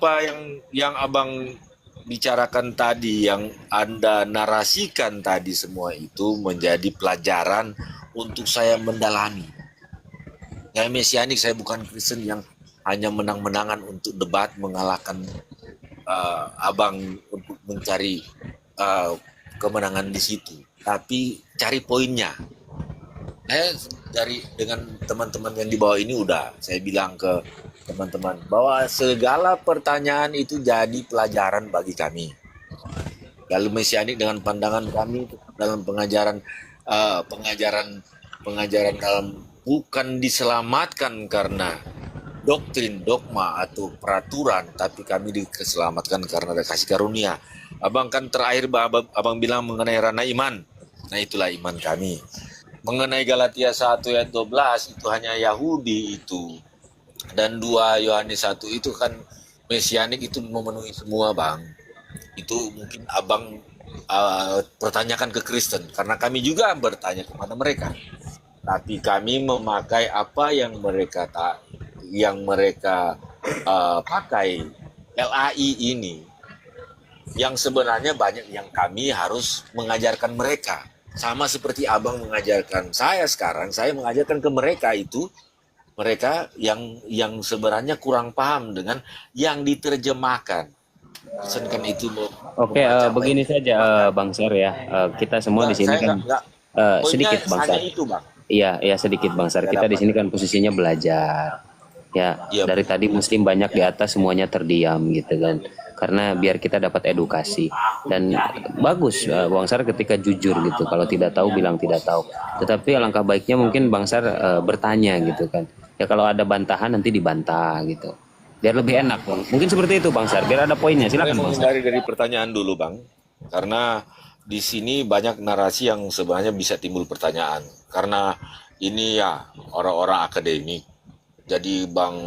apa yang abang bicarakan tadi, yang Anda narasikan tadi, semua itu menjadi pelajaran untuk saya mendalami. Saya mesianik, saya bukan Kristen yang hanya menang-menangan untuk debat mengalahkan abang untuk mencari kemenangan di situ, tapi cari poinnya. Dengan teman-teman yang di bawah ini udah saya bilang ke teman-teman bahwa segala pertanyaan itu jadi pelajaran bagi kami. Lalu mesianik dengan pandangan kami dalam pengajaran dalam bukan diselamatkan karena doktrin, dogma atau peraturan, tapi kami diselamatkan karena ada kasih karunia. Abang kan terakhir abang bilang mengenai ranah iman. Nah, itulah iman kami. Mengenai Galatia 1 ayat 12 itu hanya Yahudi itu. Dan 2 Yohanes 1 itu kan mesianik itu memenuhi semua, Bang. Itu mungkin abang pertanyakan ke Kristen, karena kami juga bertanya kepada mereka. Tapi kami memakai apa yang mereka pakai, LAI ini, yang sebenarnya banyak yang kami harus mengajarkan mereka. Sama seperti abang mengajarkan saya sekarang, saya mengajarkan ke mereka yang sebenarnya kurang paham dengan yang diterjemahkan. Kan itu Oke, begini saja Bang Sar ya. Kita semua di sini saya kan nggak sedikit Bang hanya Sar. itu, Bang. Iya, ya sedikit Bang Sar. Kita di sini kan posisinya belajar. Ya, Iya, dari tadi Muslim banyak di atas semuanya terdiam gitu kan. Karena biar kita dapat edukasi. Dan bagus Bang Sar ketika jujur gitu. Kalau tidak tahu bilang tidak tahu. Tetapi alangkah baiknya mungkin Bang Sar bertanya gitu kan. Ya kalau ada bantahan nanti dibantah gitu. Biar lebih enak Bang. Mungkin seperti itu Bang Sar. Biar ada poinnya. saya Silakan Bang Sar. menghindari dari pertanyaan dulu, Bang, karena di sini banyak narasi yang sebenarnya bisa timbul pertanyaan. Karena ini ya orang-orang akademik. Jadi Bang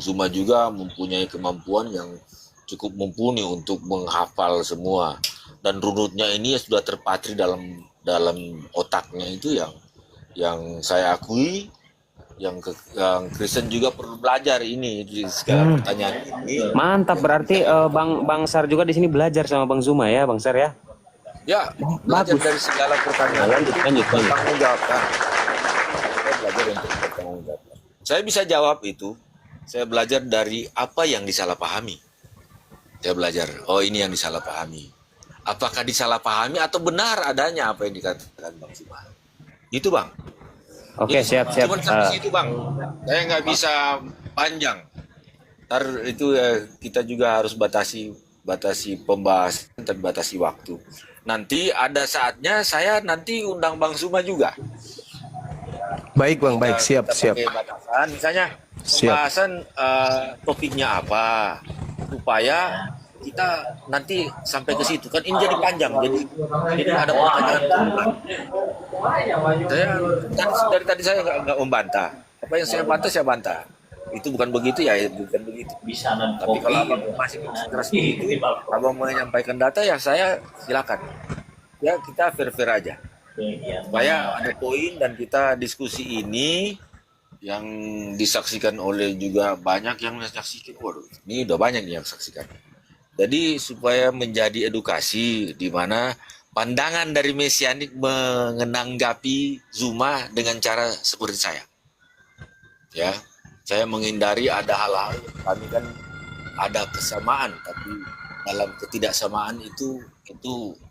Zuma juga mempunyai kemampuan yang cukup mumpuni untuk menghafal semua. Dan runutnya ini sudah terpatri dalam otaknya itu yang saya akui, yang Kristen juga perlu belajar ini di segala pertanyaan ini. Mantap, berarti Bang Sar juga di sini belajar sama Bang Zuma ya, Bang Sar ya. Ya, belajar Bagus. dari segala pertanyaan Lanjut, itu lanjut, lanjut. bertanggung jawabkan. Saya belajar untuk bertanggung jawabkan. Saya bisa jawab itu. Saya belajar dari apa yang disalahpahami. Saya belajar, oh ini yang disalahpahami. Apakah disalahpahami atau benar adanya apa yang dikatakan Bang Zuma? Itu, Bang. Oke, Jadi, siap, siap. cuman sampai situ, Bang. Saya nggak bisa panjang. Ntar itu kita juga harus batasi pembahasan dan batasi waktu. Nanti ada saatnya saya nanti undang Bang Zuma juga. Baik Bang, baik, siap, Kita siap. pakai batasan, misalnya Siap. pembahasan topiknya apa, supaya kita nanti sampai ke situ kan ini jadi panjang, jadi ada pertanyaan tambahan. Saya kan dari tadi saya nggak membantah, apa yang saya bantah saya bantah. Itu bukan begitu ya, bukan begitu. Tapi kalau abang masih keras begitu, abang menyampaikan data ya saya silakan. Ya kita fair-fair aja. Supaya ada poin dan kita diskusi ini yang disaksikan oleh juga banyak yang menyaksikan. Waduh, ini udah banyak yang saksikan. Jadi supaya menjadi edukasi di mana pandangan dari mesianik menanggapi Zuma dengan cara seperti saya. Ya, saya menghindari ada hal-hal kami kan ada kesamaan, tapi dalam ketidaksamaan itu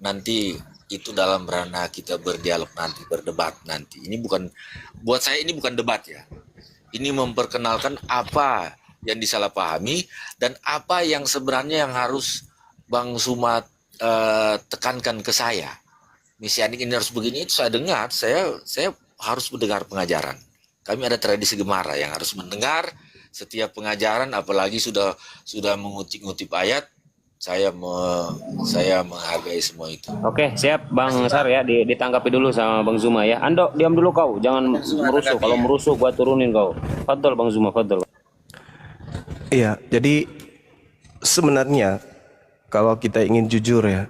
nanti itu dalam ranah kita berdialog nanti, berdebat nanti. Ini bukan, buat saya ini bukan debat ya. Ini memperkenalkan apa yang disalahpahami dan apa yang sebenarnya yang harus Bang Zuma tekankan ke saya. Mesianik ini harus begini, itu saya dengar, saya harus mendengar pengajaran. Kami ada tradisi Gemara yang harus mendengar setiap pengajaran, apalagi sudah mengutip ayat. Saya menghargai semua itu. Oke, siap Bang Sar ya, ditanggapi dulu sama Bang Zuma ya. Ando, diam dulu kau, jangan merusuh. Kalau merusuh gua turunin kau. Fadol Bang Zuma, fadol. Iya, jadi sebenarnya kalau kita ingin jujur ya,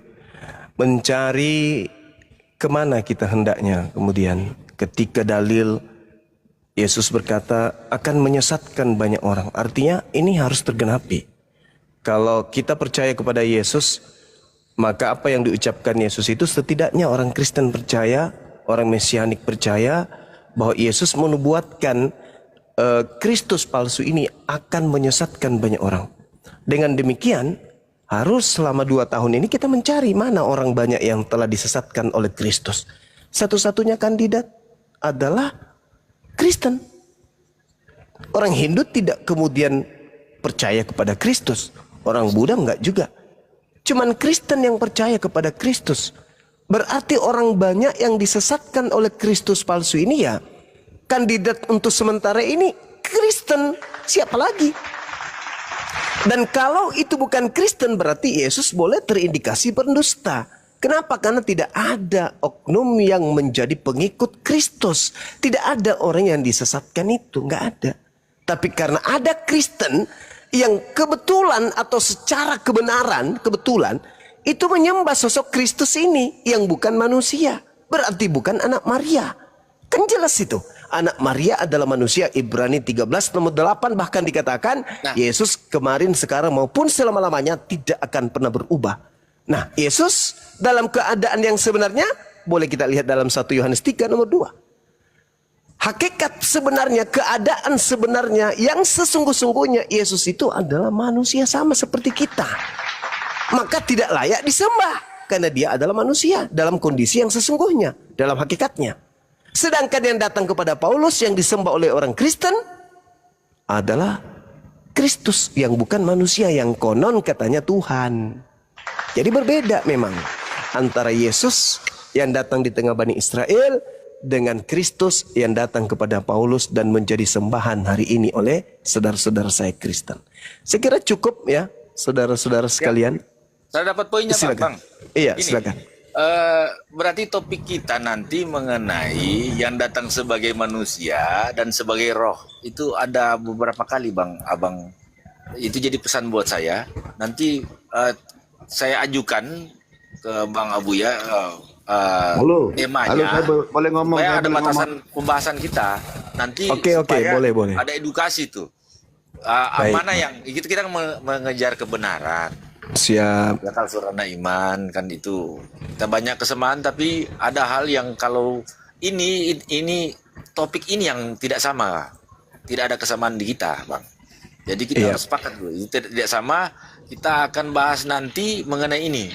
mencari kemana kita hendaknya kemudian ketika dalil Yesus berkata akan menyesatkan banyak orang. Artinya ini harus tergenapi. Kalau kita percaya kepada Yesus, maka apa yang diucapkan Yesus itu setidaknya orang Kristen percaya, orang Mesianik percaya bahwa Yesus menubuatkan Kristus palsu ini akan menyesatkan banyak orang. Dengan demikian, harus selama 2 tahun ini kita mencari mana orang banyak yang telah disesatkan oleh Kristus. Satu-satunya kandidat adalah Kristen. Orang Hindu tidak kemudian percaya kepada Kristus. Orang Buddha enggak juga. Cuman Kristen yang percaya kepada Kristus. Berarti orang banyak yang disesatkan oleh Kristus palsu ini ya kandidat untuk sementara ini Kristen. Siapa lagi? Dan kalau itu bukan Kristen berarti Yesus boleh terindikasi berdusta. Kenapa? Karena tidak ada oknum yang menjadi pengikut Kristus. Tidak ada orang yang disesatkan itu. Enggak ada. Tapi karena ada Kristen yang kebetulan atau secara kebenaran, kebetulan itu menyembah sosok Kristus ini yang bukan manusia. Berarti bukan anak Maria. Kan jelas itu. Anak Maria adalah manusia. Ibrani 13 nomor 8 bahkan dikatakan Yesus kemarin, sekarang maupun selama-lamanya tidak akan pernah berubah. Nah, Yesus dalam keadaan yang sebenarnya boleh kita lihat dalam 1 Yohanes 3 nomor 2. Hakikat sebenarnya, keadaan sebenarnya yang sesungguh-sungguhnya Yesus itu adalah manusia sama seperti kita. Maka tidak layak disembah karena dia adalah manusia dalam kondisi yang sesungguhnya, dalam hakikatnya. Sedangkan yang datang kepada Paulus yang disembah oleh orang Kristen adalah Kristus yang bukan manusia, yang konon katanya Tuhan. Jadi berbeda memang antara Yesus yang datang di tengah Bani Israel dengan Kristus yang datang kepada Paulus dan menjadi sembahan hari ini oleh saudara-saudara saya Kristen. Saya kira cukup ya, saudara-saudara sekalian. Saya dapat poinnya, Silakan. Bang. Iya, Ini, silakan. berarti topik kita nanti mengenai yang datang sebagai manusia dan sebagai roh. Itu ada beberapa kali, Bang. Abang, itu jadi pesan buat saya. Nanti saya ajukan ke Bang Abuya temanya. Halo, saya boleh ngomong? Supaya Saya ada boleh batasan ngomong? pembahasan kita. Nanti Oke, supaya boleh. ada edukasi tuh. Baik. Mana yang kita mengejar kebenaran. Siap. Ya kalau surana iman kan itu kita banyak kesamaan, tapi ada hal yang kalau ini topik ini yang tidak sama, tidak ada kesamaan di kita, Bang. Jadi kita harus sepakat dulu. Itu tidak sama. Kita akan bahas nanti mengenai ini.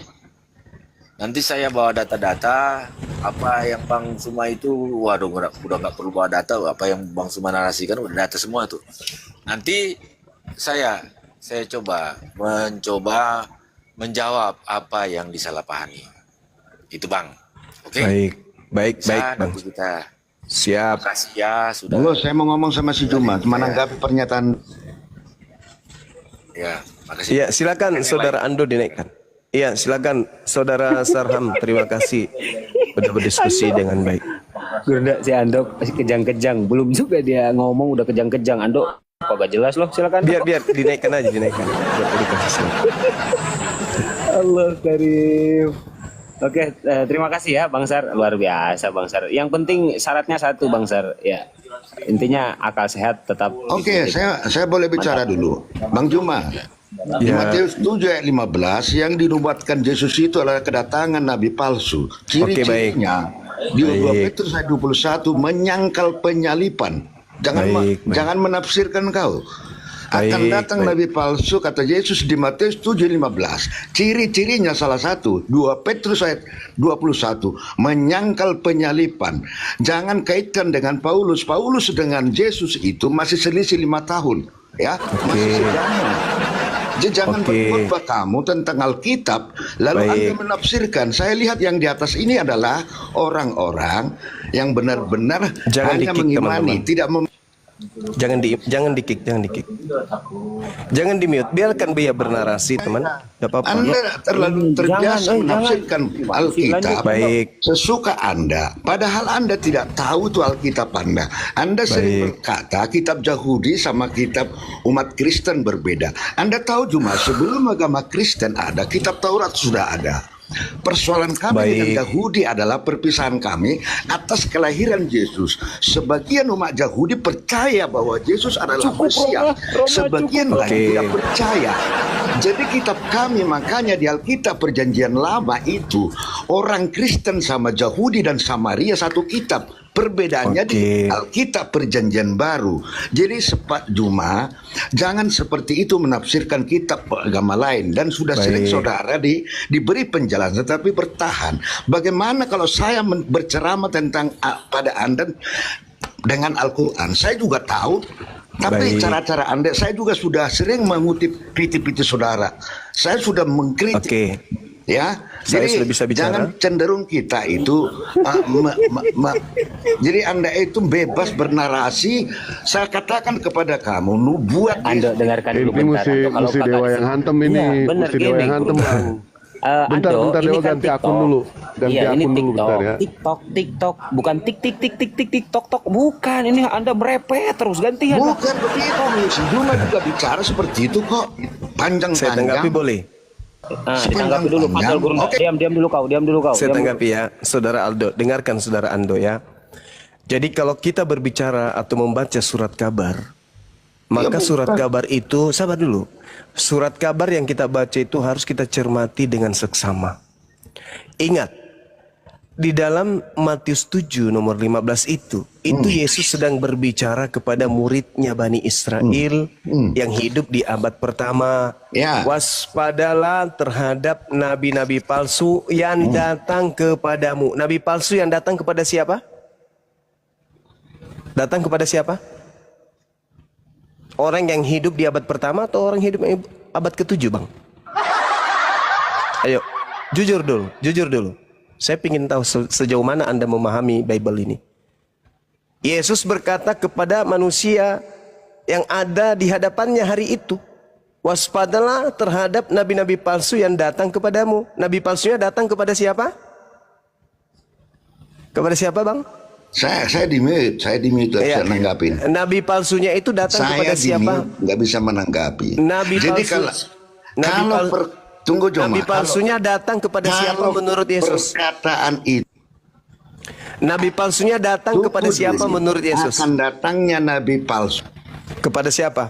Nanti saya bawa data-data apa yang Bang Suma itu, waduh udah nggak perlu bawa data, apa yang Bang Suma narasikan udah data semua tuh. Nanti saya mencoba menjawab apa yang disalahpahami. Itu Bang. Oke. Baik Bang. Kita. Siap. Terima kasih ya sudah. Halo, saya mau ngomong sama si Juma, menanggapi pernyataan. Ya, makasih. Iya, silakan saudara Ando dinaikkan. Iya, silakan saudara Sarham. Terima kasih sudah berdiskusi dengan baik. Udah si Ando masih kejang-kejang, belum juga dia ngomong udah kejang-kejang. Ando kok gak jelas loh, silakan. Biar dinaikkan aja, dinaikkan. Biar dikasih silakan. Allah Karim. Oke, terima kasih ya Bang Sar, luar biasa Bang Sar. Yang penting syaratnya satu Bang Sar, ya. Intinya akal sehat tetap. Oke, saya boleh bicara dulu, Bang Juma. Di Matius 7 ayat 15 yang dinubuatkan Yesus itu adalah kedatangan nabi palsu. Ciri-cirinya di 2 Petrus ayat 21 menyangkal penyalipan. Jangan menafsirkan kau. Akan datang nabi palsu kata Yesus di Matius 7:15. Ciri-cirinya salah satu 2 Petrus ayat 21 menyangkal penyalipan. Jangan kaitkan dengan Paulus. Paulus dengan Yesus itu masih selisih 5 tahun, ya. Masih sejaman. Jadi jangan berkhotbah kamu tentang Alkitab lalu Anda menafsirkan. Saya lihat yang di atas ini adalah orang-orang yang benar-benar hanya mengimani, tidak Jangan di kick. Jangan di mute. Biarkan Buya bernarasi, teman. Tidak apa-apa. Anda terlalu terbiasa menafsirkan Alkitab sesuka Anda. Padahal Anda tidak tahu itu Alkitab Anda. Anda sering berkata kitab Yahudi sama kitab umat Kristen berbeda. Anda tahu cuma sebelum agama Kristen ada, kitab Taurat sudah ada. Persoalan kami Baik. dengan Yahudi adalah perpisahan kami atas kelahiran Yesus. Sebagian umat Yahudi percaya bahwa Yesus adalah Mesias. Sebagian lagi tidak percaya. Jadi kitab kami, makanya di Alkitab Perjanjian Lama itu orang Kristen sama Yahudi dan Samaria satu kitab. Perbedaannya di Alkitab Perjanjian Baru. Jadi Pak Juma, jangan seperti itu menafsirkan kitab agama lain. Dan sudah sering saudara diberi penjelasan, tetapi bertahan. Bagaimana kalau saya berceramah tentang pada Anda dengan Al-Quran? Saya juga tahu. Tapi cara-cara Anda, saya juga sudah sering mengutip kritik-kritik saudara. Saya sudah mengkritik. Ya, saya jadi sudah bisa bicara. Jangan cenderung kita itu jadi Anda itu bebas bernarasi. Saya katakan kepada kamu, nubuat Ando dengarkan dulu Ini bentar. Ando, mesti dewa yang hantem ini, Iya, bener, mesti dewa ini, yang hantem, Bang. Bentar, Ando, bentar, ini Dewa, kan ganti TikTok. akun dulu. Ganti Iya, ini akun dulu TikTok, bentar ya. TikTok, bukan tik, bukan. Ini Anda merepet terus gantian. bukan begitu. Si Juma juga bicara seperti itu kok. Saya tanggapi Panjang-panjang. boleh? Ditanggapi dulu, Panjang Guru. Oke. Diam dulu kau. Saya Diam tanggapi ya, Saudara Aldo. Dengarkan Saudara Ando ya. Jadi kalau kita berbicara atau membaca surat kabar, maka surat kabar itu, sabar dulu. Surat kabar yang kita baca itu harus kita cermati dengan seksama. Ingat, di dalam Matius 7 nomor 15 itu Yesus sedang berbicara kepada muridnya Bani Israel yang hidup di abad pertama. Ya. Waspadalah terhadap nabi-nabi palsu yang datang kepadamu. Nabi palsu yang datang kepada siapa? Datang kepada siapa? Orang yang hidup di abad pertama atau orang hidup di abad ke-7, Bang? Ayo, jujur dulu. Saya ingin tahu sejauh mana Anda memahami Bible ini. Yesus berkata kepada manusia yang ada di hadapannya hari itu, waspadalah terhadap nabi-nabi palsu yang datang kepadamu. Nabi palsunya datang kepada siapa? Kepada siapa, Bang? Saya di mute, Iya. bisa nanggapin. Nabi palsunya itu datang kepada Saya di siapa? mute, nggak bisa menanggapi. Nabi Jadi palsu. tunggu Joma. Nabi palsunya datang kepada siapa menurut Yesus? Perkataan itu Nabi palsunya datang kepada siapa menurut Yesus? akan datangnya nabi palsu. Kepada siapa?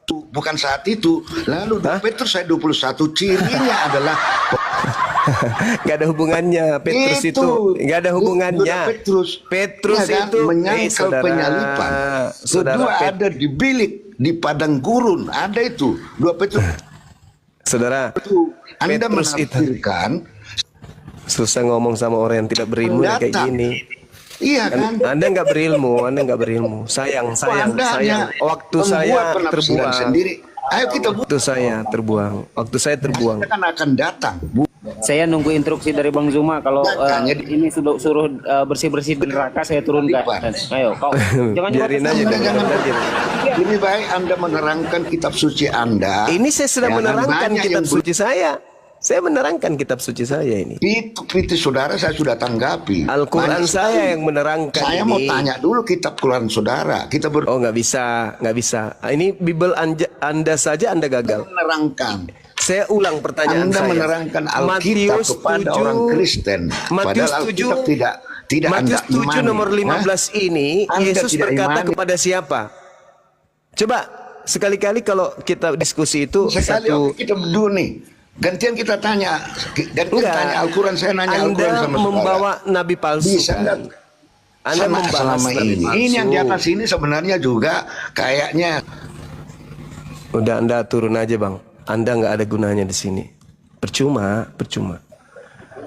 Bukan saat itu. Lalu Petrus ayat 21 cirinya adalah Gak ada hubungannya. Petrus itu gak ada hubungannya. Petrus ya kan? itu menyangkal penyalipan. Kedua ada di bilik di padang gurun, ada itu 2 Petrus. Saudara, Itu Anda Petrus itu menafsirkan susah ngomong sama orang yang tidak berilmu ya kayak datang. gini. Iya kan? Anda nggak berilmu. Sayang. Waktu saya membuat penafsiran terbuang. sendiri. Ayo kita Waktu saya terbuang. Kita kan akan datang. Saya nunggu instruksi dari Bang Zuma kalau Makanya ini sudah suruh bersih-bersih di neraka saya turunkan. Ayo kau jangan Biarin aja. Lebih baik Anda menerangkan kitab suci Anda. Ini saya sedang Jangan menerangkan banyak kitab yang suci saya. Saya menerangkan kitab suci saya ini. Itu kritik saudara saya sudah tanggapi. Al-Quran Banyak saya yang menerangkan Saya ini. mau tanya dulu kitab Quran saudara. Kita Oh nggak bisa. Ini Bible Anda saja Anda gagal. menerangkan. Saya ulang pertanyaan Anda saya. menerangkan Alkitab Matius kepada 7, orang Kristen. Matius Padahal 7, Alkitab tidak Matius Anda 7 imani. nomor 15 ini Anda Yesus tidak berkata imani. kepada siapa? Coba sekali-kali kalau kita diskusi itu Sekali satu. kita berdua nih. Gantian kita tanya. Gantian Enggak. tanya Al-Quran, saya nanya Al-Quran Anda sama saudara. membawa nabi palsu. Bisa enggak? Anda membahas selama nabi ini. palsu. Ini yang di atas ini sebenarnya juga kayaknya Udah Anda turun aja Bang. Anda nggak ada gunanya di sini. Percuma.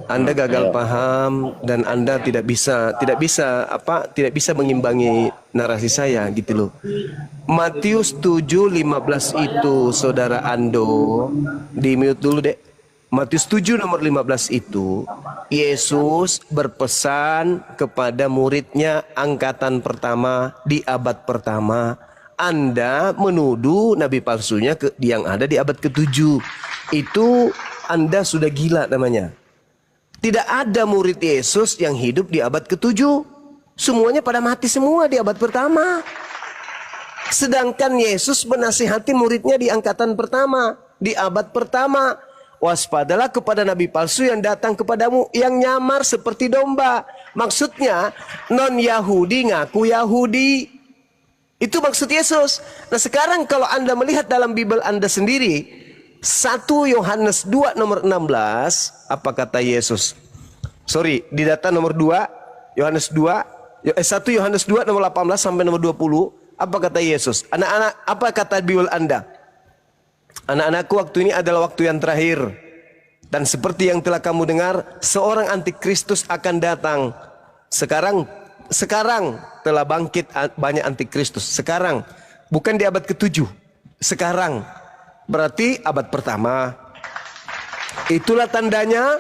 Anda gagal paham dan Anda tidak bisa mengimbangi narasi saya gitu loh. Matius 7:15 itu Saudara Ando di mute dulu deh. Matius 7 nomor 15 itu Yesus berpesan kepada muridnya angkatan pertama di abad pertama. Anda menuduh nabi palsunya yang ada di abad ke-7. Itu Anda sudah gila namanya. Tidak ada murid Yesus yang hidup di abad ke-7. Semuanya pada mati semua di abad pertama. Sedangkan Yesus menasihati muridnya di angkatan pertama, di abad pertama. waspadalah kepada nabi palsu yang datang kepadamu yang nyamar seperti domba. Maksudnya non Yahudi ngaku Yahudi. Itu maksud Yesus. Nah sekarang kalau Anda melihat dalam Bible Anda sendiri, 1 Yohanes 2 nomor 16, apa kata Yesus? Sorry, di data nomor 2, Yohanes 2, 1 Yohanes 2 nomor 18 sampai nomor 20, apa kata Yesus? Anak-anak, apa kata Bible Anda? Anak-anakku, waktu ini adalah waktu yang terakhir. Dan seperti yang telah kamu dengar, seorang antikristus akan datang. Sekarang telah bangkit banyak antikristus. Sekarang, bukan di abad ke-7. Sekarang, berarti abad pertama. Itulah tandanya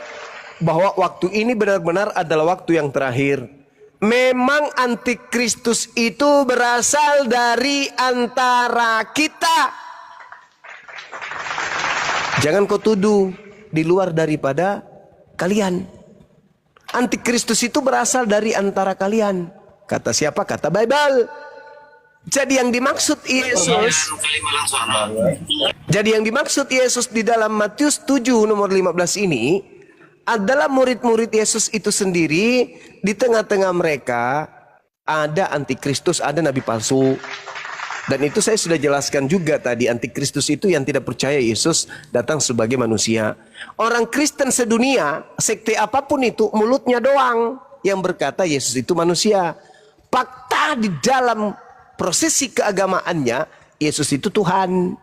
bahwa waktu ini benar-benar adalah waktu yang terakhir. Memang antikristus itu berasal dari antara kita. Jangan kau tuduh di luar daripada kalian. Antikristus itu berasal dari antara kalian. Kata siapa? Kata Bible. Jadi yang dimaksud Yesus, di dalam Matius 7 nomor 15 ini adalah murid-murid Yesus itu sendiri. Di tengah-tengah mereka ada antikristus, ada nabi palsu. Dan itu saya sudah jelaskan juga tadi, antikristus itu yang tidak percaya Yesus datang sebagai manusia. Orang Kristen sedunia, sekte apapun itu, mulutnya doang yang berkata Yesus itu manusia. Fakta di dalam prosesi keagamaannya, Yesus itu Tuhan.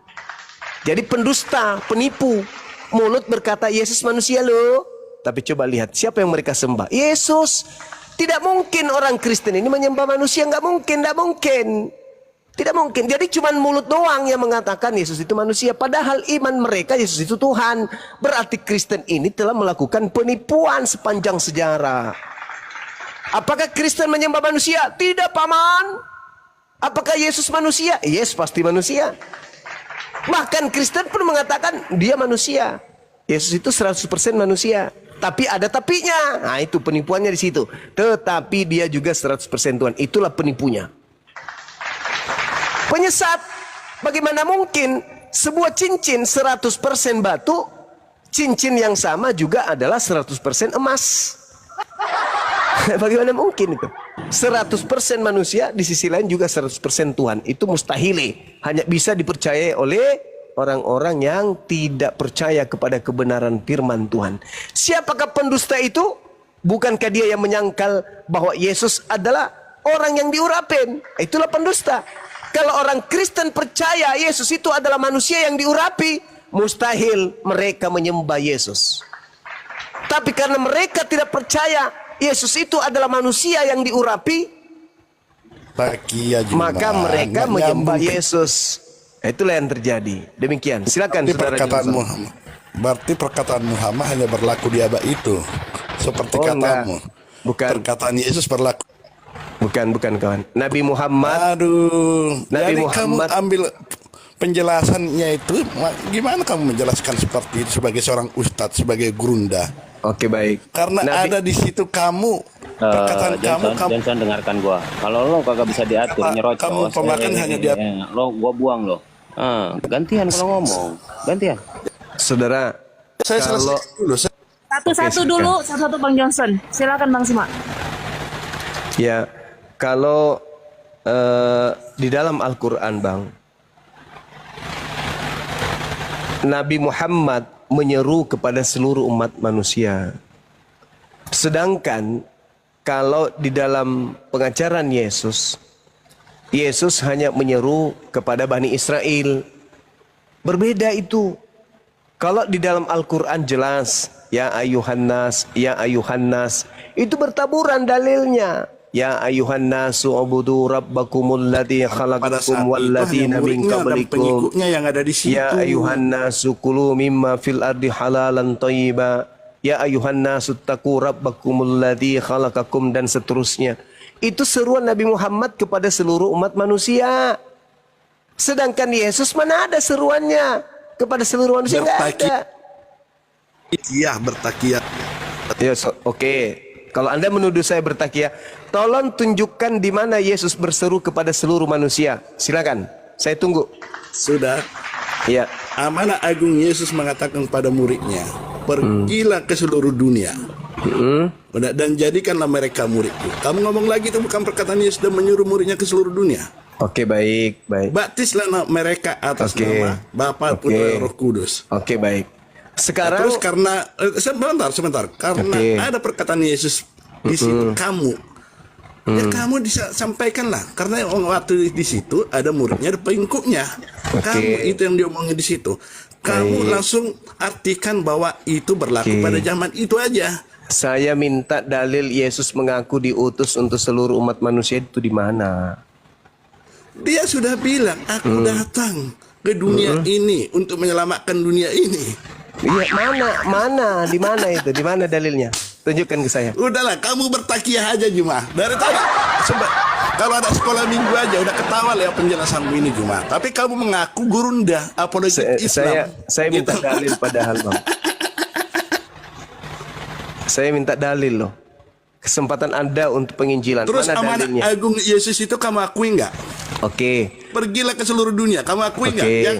Jadi pendusta, penipu. Mulut berkata Yesus manusia loh. Tapi coba lihat siapa yang mereka sembah? Yesus. Tidak mungkin orang Kristen ini menyembah manusia, nggak mungkin, nggak mungkin. Tidak mungkin. Jadi cuma mulut doang yang mengatakan Yesus itu manusia. Padahal iman mereka Yesus itu Tuhan. Berarti Kristen ini telah melakukan penipuan sepanjang sejarah. Apakah Kristen menyembah manusia? Tidak, paman. Apakah Yesus manusia? Yes, pasti manusia. Bahkan Kristen pun mengatakan dia manusia. Yesus itu 100% manusia. Tapi ada tapinya. Nah itu penipuannya di situ. Tetapi dia juga 100% Tuhan. Itulah penipunya. Penyesat, bagaimana mungkin sebuah cincin 100% batu, cincin yang sama juga adalah 100% emas. Bagaimana mungkin itu? 100% manusia, di sisi lain juga 100% Tuhan. Itu mustahil. Hanya bisa dipercayai oleh orang-orang yang tidak percaya kepada kebenaran firman Tuhan. Siapakah pendusta itu? Bukankah dia yang menyangkal bahwa Yesus adalah orang yang diurapin? Itulah pendusta. Kalau orang Kristen percaya Yesus itu adalah manusia yang diurapi, mustahil mereka menyembah Yesus. Tapi karena mereka tidak percaya Yesus itu adalah manusia yang diurapi, maka mereka menyembah Yesus. Itulah yang terjadi. Demikian. Silakan saudara. Berarti perkataan Muhammad hanya berlaku di abad itu. Seperti katamu. Bukan. Perkataan Yesus berlaku. Bukan kawan. Nabi Muhammad. Nabi Muhammad. Kamu ambil penjelasannya itu, gimana kamu menjelaskan seperti itu sebagai seorang ustadz, sebagai gurunda? Oke, baik. Karena ada di situ kamu perkataan Johnson dengarkan gua. Kalau lo kagak bisa diatur nyerocos. Kamu pemakan hanya diatur. Lo gua buang lo. Gantian kalau ngomong. Gantian. Saudara, saya selesai dulu. Satu-satu Bang Johnson. Silakan Bang Simak. Ya, kalau di dalam Al-Quran, Bang, Nabi Muhammad menyeru kepada seluruh umat manusia. Sedangkan kalau di dalam pengajaran Yesus, Yesus hanya menyeru kepada Bani Israel. Berbeda itu. Kalau di dalam Al-Quran jelas, ya ayuhan nas, ya ayuhan nas, itu bertaburan dalilnya. Ya ayuhan nasu ubudu rabbakumul ladzi khalaqakum wal ladzina min qablikum. Yang ada di situ. Ya ayuhan nasu kulu mimma fil ardi halalan thayyiba. Ya ayuhan nasu taqu rabbakumul ladzi khalaqakum, dan seterusnya. Itu seruan Nabi Muhammad kepada seluruh umat manusia. Sedangkan Yesus mana ada seruannya kepada seluruh manusia? Enggak ada. Iya, bertakiyah. Ya, oke. Kalau Anda menuduh saya bertakiyah, tolong tunjukkan di mana Yesus berseru kepada seluruh manusia. Silakan, saya tunggu. Sudah. Ya. amanah agung Yesus mengatakan pada muridnya, pergilah ke seluruh dunia dan jadikanlah mereka muridku. Kamu ngomong lagi itu bukan perkataan Yesus dan menyuruh muridnya ke seluruh dunia. Oke, baik, baik. Baptislah mereka atas Oke. nama Bapa, Oke. Putra, Roh Kudus. Oke, baik. Sekarang Terus karena sebentar, karena Oke. ada perkataan Yesus di situ, kamu, ya kamu sampaikanlah, karena waktu di situ ada muridnya, ada pengikutnya. Oke. Kamu itu yang diomongin di situ. Kamu Baik. langsung artikan bahwa itu berlaku Oke. pada zaman itu aja. saya minta dalil Yesus mengaku diutus untuk seluruh umat manusia itu di mana? Dia sudah bilang, aku datang ke dunia ini untuk menyelamatkan dunia ini. Iya, mana, di mana itu? Di mana dalilnya? Tunjukkan ke saya. Udahlah, kamu bertakiah aja Juma. Dari tadi, kalau ada sekolah minggu aja udah ketawa ya penjelasanmu ini Juma. Tapi kamu mengaku gurunda, apologi Islam. Saya minta Gitu. dalil padahal, Bang. Saya minta dalil loh. Kesempatan Anda untuk penginjilan. Terus Mana amanah dalilnya? agung Yesus itu kamu akui nggak? Oke. Pergilah ke seluruh dunia, kamu akui nggak? Oke. Yang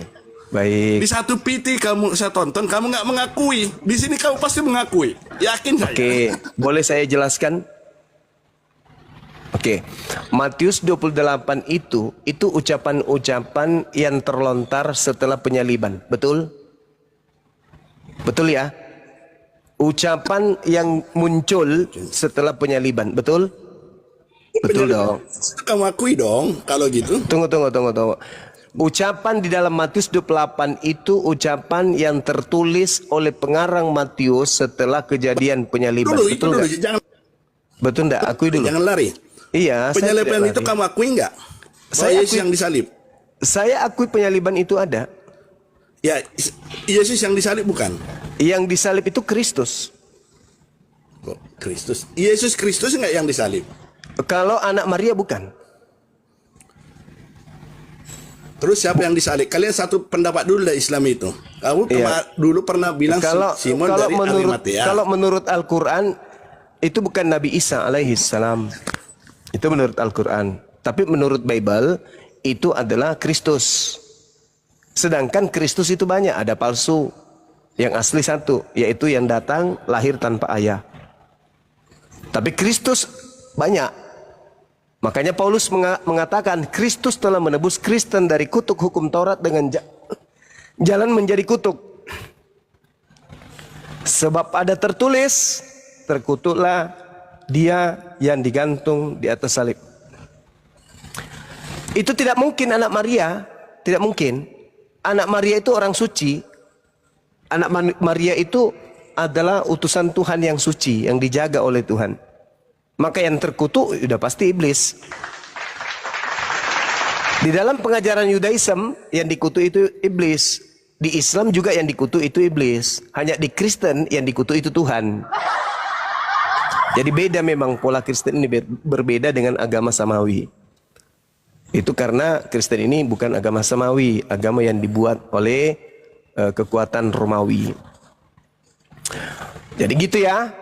Baik. di satu PT kamu saya tonton, kamu nggak mengakui. Di sini kamu pasti mengakui. Yakin saya? Oke, boleh saya jelaskan? Oke. Matius 28 itu ucapan-ucapan yang terlontar setelah penyaliban. Betul? Betul ya? Ucapan yang muncul setelah penyaliban. Betul? Betul dong. Kamu akui dong kalau gitu. Tunggu. Ucapan di dalam Matius 28 itu ucapan yang tertulis oleh pengarang Matius setelah kejadian penyaliban. Dulu, Betul nggak? jangan Betul nggak? Akui dulu. jangan lari. Iya, saya Penyaliban tidak itu lari. kamu akui nggak? Saya Saya Yesus akui. yang disalib. Saya akui penyaliban itu ada. Ya, Yesus yang disalib bukan? Yang disalib itu Kristus. Kok Kristus? Yesus Kristus nggak yang disalib? Kalau anak Maria bukan. Terus siapa yang disalib? Kalian satu pendapat dulu dari Islam itu. Kamu Iya. dulu pernah bilang Simon dari Arimatea. Kalau menurut Al-Quran itu bukan Nabi Isa alaihi salam. Itu menurut Al-Quran. Tapi menurut Bible itu adalah Kristus. Sedangkan Kristus itu banyak, ada palsu. Yang asli satu, yaitu yang datang lahir tanpa ayah. Tapi Kristus banyak. Makanya Paulus mengatakan Kristus telah menebus Kristen dari kutuk hukum Taurat dengan jalan menjadi kutuk. Sebab ada tertulis, terkutuklah dia yang digantung di atas salib. Itu tidak mungkin anak Maria, tidak mungkin. Anak Maria itu orang suci. Anak Maria itu adalah utusan Tuhan yang suci, yang dijaga oleh Tuhan. Maka yang terkutuk sudah pasti iblis. Di dalam pengajaran Yudaism yang dikutuk itu iblis. Di Islam juga yang dikutuk itu iblis. Hanya di Kristen yang dikutuk itu Tuhan. Jadi beda memang pola Kristen ini berbeda dengan agama samawi. Itu karena Kristen ini bukan agama samawi, agama yang dibuat oleh kekuatan Romawi. Jadi gitu ya.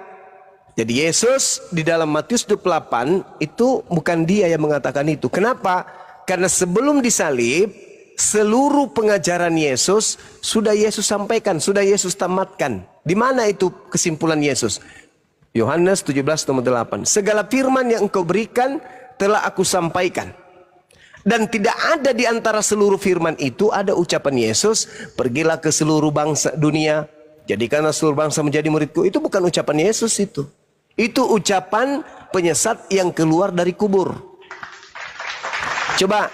Jadi Yesus di dalam Matius 28 itu bukan dia yang mengatakan itu. Kenapa? Karena sebelum disalib, seluruh pengajaran Yesus sudah Yesus sampaikan, sudah Yesus tamatkan. Di mana itu kesimpulan Yesus? Yohanes 17:8. Segala firman yang engkau berikan telah aku sampaikan. Dan tidak ada di antara seluruh firman itu ada ucapan Yesus, pergilah ke seluruh bangsa dunia, jadikanlah seluruh bangsa menjadi muridku. Itu bukan ucapan Yesus itu. Itu ucapan penyesat yang keluar dari kubur. Coba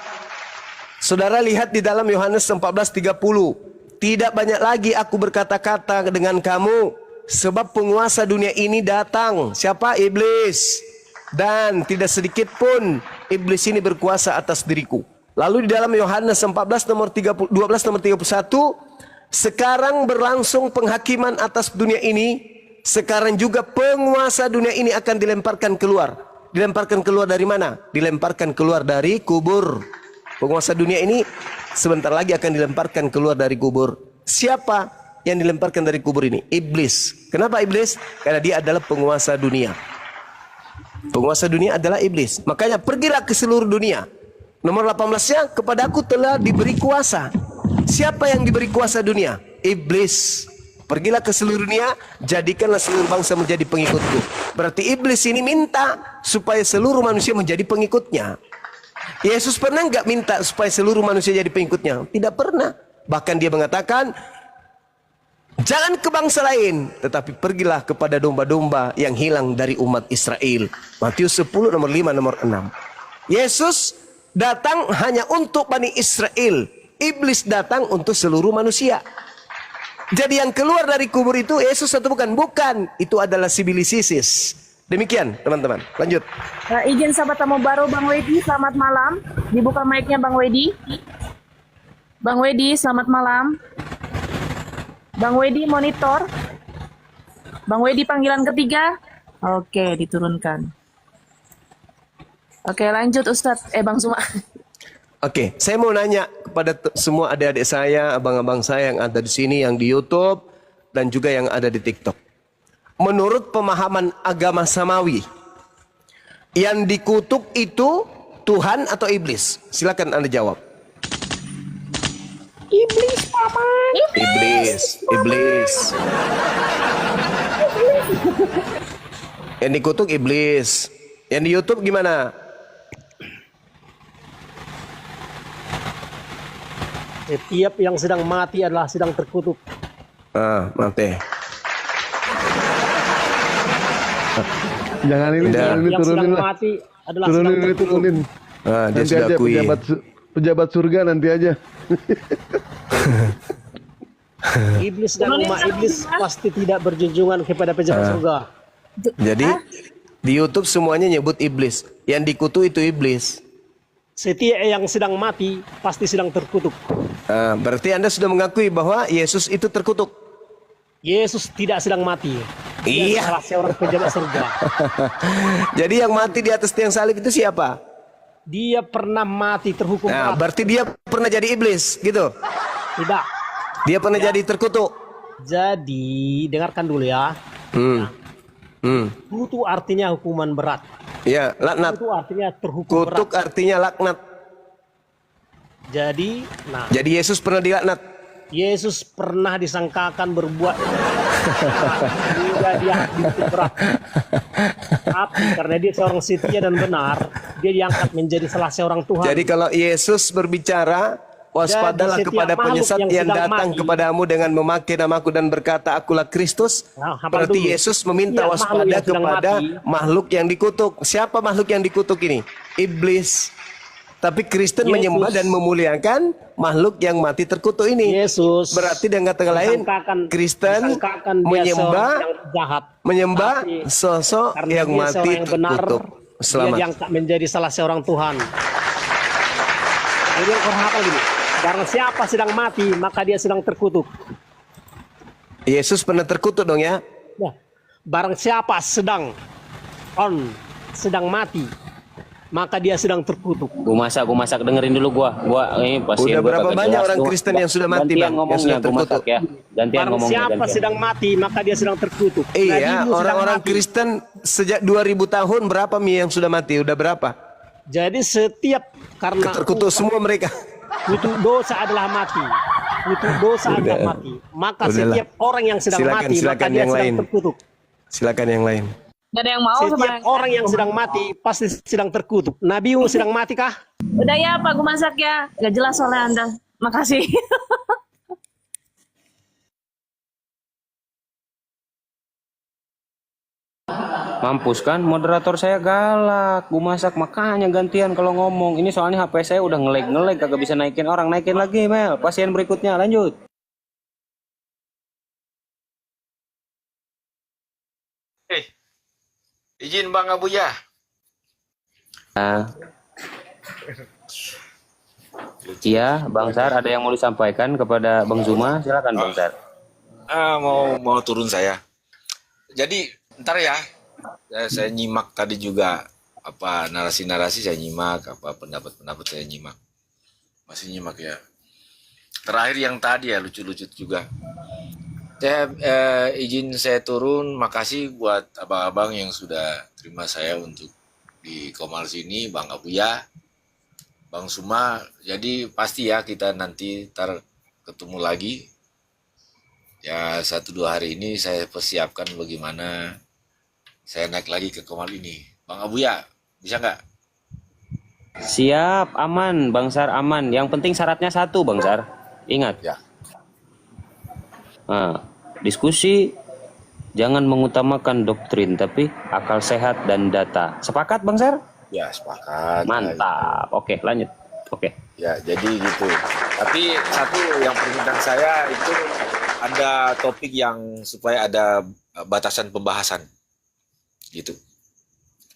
saudara lihat di dalam Yohanes 14:30. Tidak banyak lagi aku berkata-kata dengan kamu, sebab penguasa dunia ini datang. Siapa? Iblis. Dan tidak sedikit pun iblis ini berkuasa atas diriku. Lalu di dalam Yohanes 12:31, sekarang berlangsung penghakiman atas dunia ini. Sekarang juga penguasa dunia ini akan dilemparkan keluar. Dilemparkan keluar dari mana? Dilemparkan keluar dari kubur. Penguasa dunia ini sebentar lagi akan dilemparkan keluar dari kubur. Siapa yang dilemparkan dari kubur ini? Iblis. Kenapa iblis? Karena dia adalah penguasa dunia. Penguasa dunia adalah iblis. Makanya pergilah ke seluruh dunia. Nomor 18-nya, kepadaku telah diberi kuasa. Siapa yang diberi kuasa dunia? Iblis. Pergilah ke seluruh dunia, jadikanlah seluruh bangsa menjadi pengikutku. Berarti iblis ini minta supaya seluruh manusia menjadi pengikutnya. Yesus pernah nggak minta supaya seluruh manusia jadi pengikutnya? Tidak pernah. Bahkan dia mengatakan, jangan ke bangsa lain, tetapi pergilah kepada domba-domba yang hilang dari umat Israel. Matius 10 nomor 5 nomor 6. Yesus datang hanya untuk Bani Israel. Iblis datang untuk seluruh manusia. Jadi yang keluar dari kubur itu Yesus atau bukan? Bukan. Itu adalah sibilisisis. Demikian teman-teman. Lanjut. Izin sahabat tamu baru Bang Wedi, selamat malam. Dibuka mic-nya Bang Wedi. Bang Wedi, selamat malam. Bang Wedi monitor. Bang Wedi panggilan ketiga. Oke, diturunkan. Oke, lanjut Ustadz. Bang Suma. Oke, saya mau nanya kepada semua adik-adik saya, abang-abang saya yang ada di sini, yang di YouTube, dan juga yang ada di TikTok. Menurut pemahaman agama samawi, yang dikutuk itu Tuhan atau iblis? Silakan Anda jawab. Iblis, Paman. Iblis. Yang dikutuk iblis. Yang di YouTube gimana? Setiap yang sedang mati adalah sedang terkutuk. Mati. Jangan ini, jangan ini Yang sedang turunin lah. mati adalah Turunin sedang ini, terkutuk. turunin. Dia Nanti sudah aja akui. pejabat surga nanti aja. Iblis dan umat iblis pasti tidak berjunjungan kepada pejabat surga. Jadi di YouTube semuanya nyebut iblis. Yang dikutuk itu iblis. Setiap yang sedang mati pasti sedang terkutuk. Berarti Anda sudah mengakui bahwa Yesus itu terkutuk. Yesus tidak sedang mati. Dia Iya. salah seorang pejabat surga. Jadi yang mati di atas tiang salib itu siapa? Dia pernah mati terhukum Nah, mati. berarti dia pernah jadi iblis, gitu. Tidak. Dia pernah jadi terkutuk. Jadi dengarkan dulu ya. Kutuk artinya hukuman berat. Ya, laknat. Kutuk artinya terhukum Kutuk berat. artinya laknat. Jadi, Jadi Yesus pernah dilaknat. Yesus pernah disangkakan berbuat hingga dia dihukum berat. Tapi karena dia seorang setia dan benar, dia diangkat menjadi salah seorang Tuhan. Jadi kalau Yesus berbicara, waspadalah Jadi, kepada setiap makhluk penyesat yang yang sedang datang mati. kepadamu dengan memakai namaku dan berkata, akulah Kristus. Nah, hafal Berarti dulu. Yesus meminta Setiap waspada makhluk yang sedang kepada mati. makhluk yang dikutuk. Siapa makhluk yang dikutuk ini? Iblis. Tapi Kristen Yesus. menyembah dan memuliakan makhluk yang mati terkutuk ini. Yesus Berarti dengan kata lain, Kristen disangkakan dia menyembah seorang yang jahat. Tapi sosok karena yang dia mati seorang yang benar, terkutuk. dia Selamat. diangkat menjadi salah seorang Tuhan. Jadi orang hafal gini. Barang siapa sedang mati, maka dia sedang terkutuk. Yesus pernah terkutuk dong ya? Nah, barang siapa sedang mati, maka dia sedang terkutuk. Gua masak dengerin dulu gua ini pasien Udah gua berapa kagak banyak jelas orang tuh. Kristen yang sudah mati, Gantian Bang, yang ngomongnya, sudah gua masak terkutuk. ya. Gantian Barang ngomongnya, siapa gantian. sedang mati, maka dia sedang terkutuk. Iya, Nadimu sedang orang-orang mati. Kristen sejak 2000 tahun berapa yang sudah mati? Udah berapa? Jadi setiap karena Terkutuk semua mereka. kutuk dosa adalah mati. Kutuk dosa adalah mati. Maka Udahlah. setiap orang yang sedang Silakan, mati, silakan maka dia yang sedang lain. terkutuk. Silakan yang lain. Gak ada yang mau sama Setiap orang yang sedang mati pasti sedang terkutuk. Nabimu sedang mati kah? Udah ya Pak, gue masak ya. Gak jelas soalnya Anda. Makasih. Mampus kan moderator saya galak. Gua masak makanya gantian kalau ngomong. Ini soalnya HP saya udah ngelag kagak bisa naikin orang. Naikin lagi Mel. Pasien berikutnya lanjut. Izin Bang Abuya. Nah. Iya, Bang Sar, ada yang mau disampaikan kepada Bang Zuma? Silakan Bang Sar. Mau turun saya. Jadi ntar ya, saya nyimak tadi juga apa narasi-narasi saya nyimak, apa pendapat-pendapat saya nyimak. Masih nyimak ya. Terakhir yang tadi ya lucu-lucu juga. Saya izin saya turun, makasih buat abang-abang yang sudah terima saya untuk di Komal sini, Bang Abuya, Bang Suma. Jadi pasti ya kita nanti ketemu lagi. Ya 1-2 hari ini saya persiapkan bagaimana saya naik lagi ke Kemal ini. Bang Abuya, bisa nggak? Siap, aman, Bang Sar, aman. Yang penting syaratnya satu, Bang Sar. Ingat. Ya. Nah, diskusi jangan mengutamakan doktrin, tapi akal sehat dan data. Sepakat, Bang Sar? Ya, sepakat. Mantap. Oke, lanjut. Oke. Ya, jadi gitu. Tapi satu yang permintaan saya itu ada topik yang supaya ada batasan pembahasan. Gitu.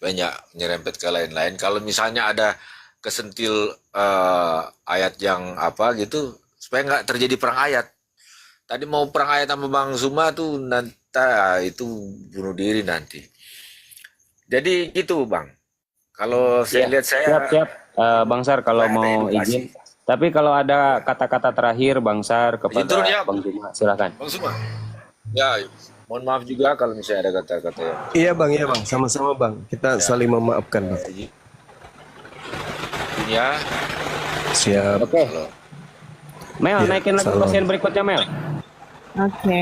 Banyak nyerempet ke lain-lain. Kalau misalnya ada kesentil ayat yang apa gitu, supaya nggak terjadi perang ayat. Tadi mau perang ayat sama Bang Zuma tuh nanti itu bunuh diri nanti. Jadi gitu Bang. Kalau saya lihat saya siap. Bang Sar kalau ada mau edukasi. izin. Tapi kalau ada kata-kata terakhir Bang Sar kepada Izin turun ya, Bang Zuma, silakan. Bang Zuma. Ya, mohon maaf juga kalau misalnya ada kata-kata yang Iya bang, sama-sama bang. Kita saling memaafkan bang. ini ya. Siap. Oke. Mel, Ya, naikin lagi salam. pasien berikutnya Mel. Oke.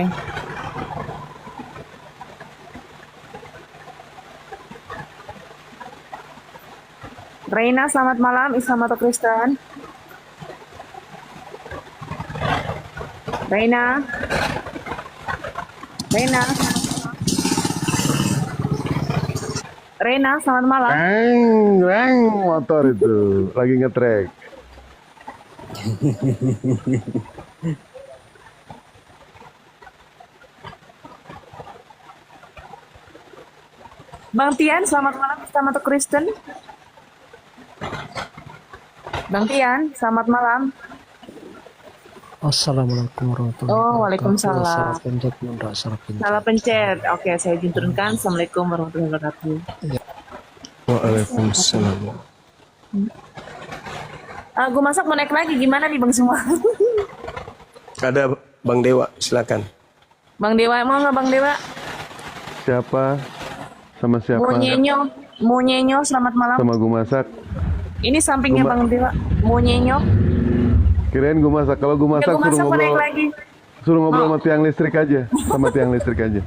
Reina, selamat malam. Islam atau Kristen? Reina. Reina. Reina, selamat malam. Reng, motor itu lagi ngetrek. Bang Tian, selamat malam. Islam atau Kristen? Bang Tian, selamat malam. Assalamualaikum warahmatullahi Oh, waalaikumsalam. Salah pencet, Bunda, salah pencet. Salah pencet. Oke, saya izin turunkan. Assalamualaikum warahmatullahi wabarakatuh. Waalaikumsalam. Gue masak mau naik lagi. Gimana nih Bang semua? Ada Bang Dewa, silakan. Bang Dewa, mau nggak Bang Dewa? Siapa? Sama siapa? Munyenyo, selamat malam. Sama gue masak. Ini sampingnya Gua Bang Dewa. Munyenyo. Kirain gue masak. Kalau gue Ya, masak gue masak mau naik ngobrol, lagi. suruh ngobrol sama tiang listrik aja, sama tiang listrik aja.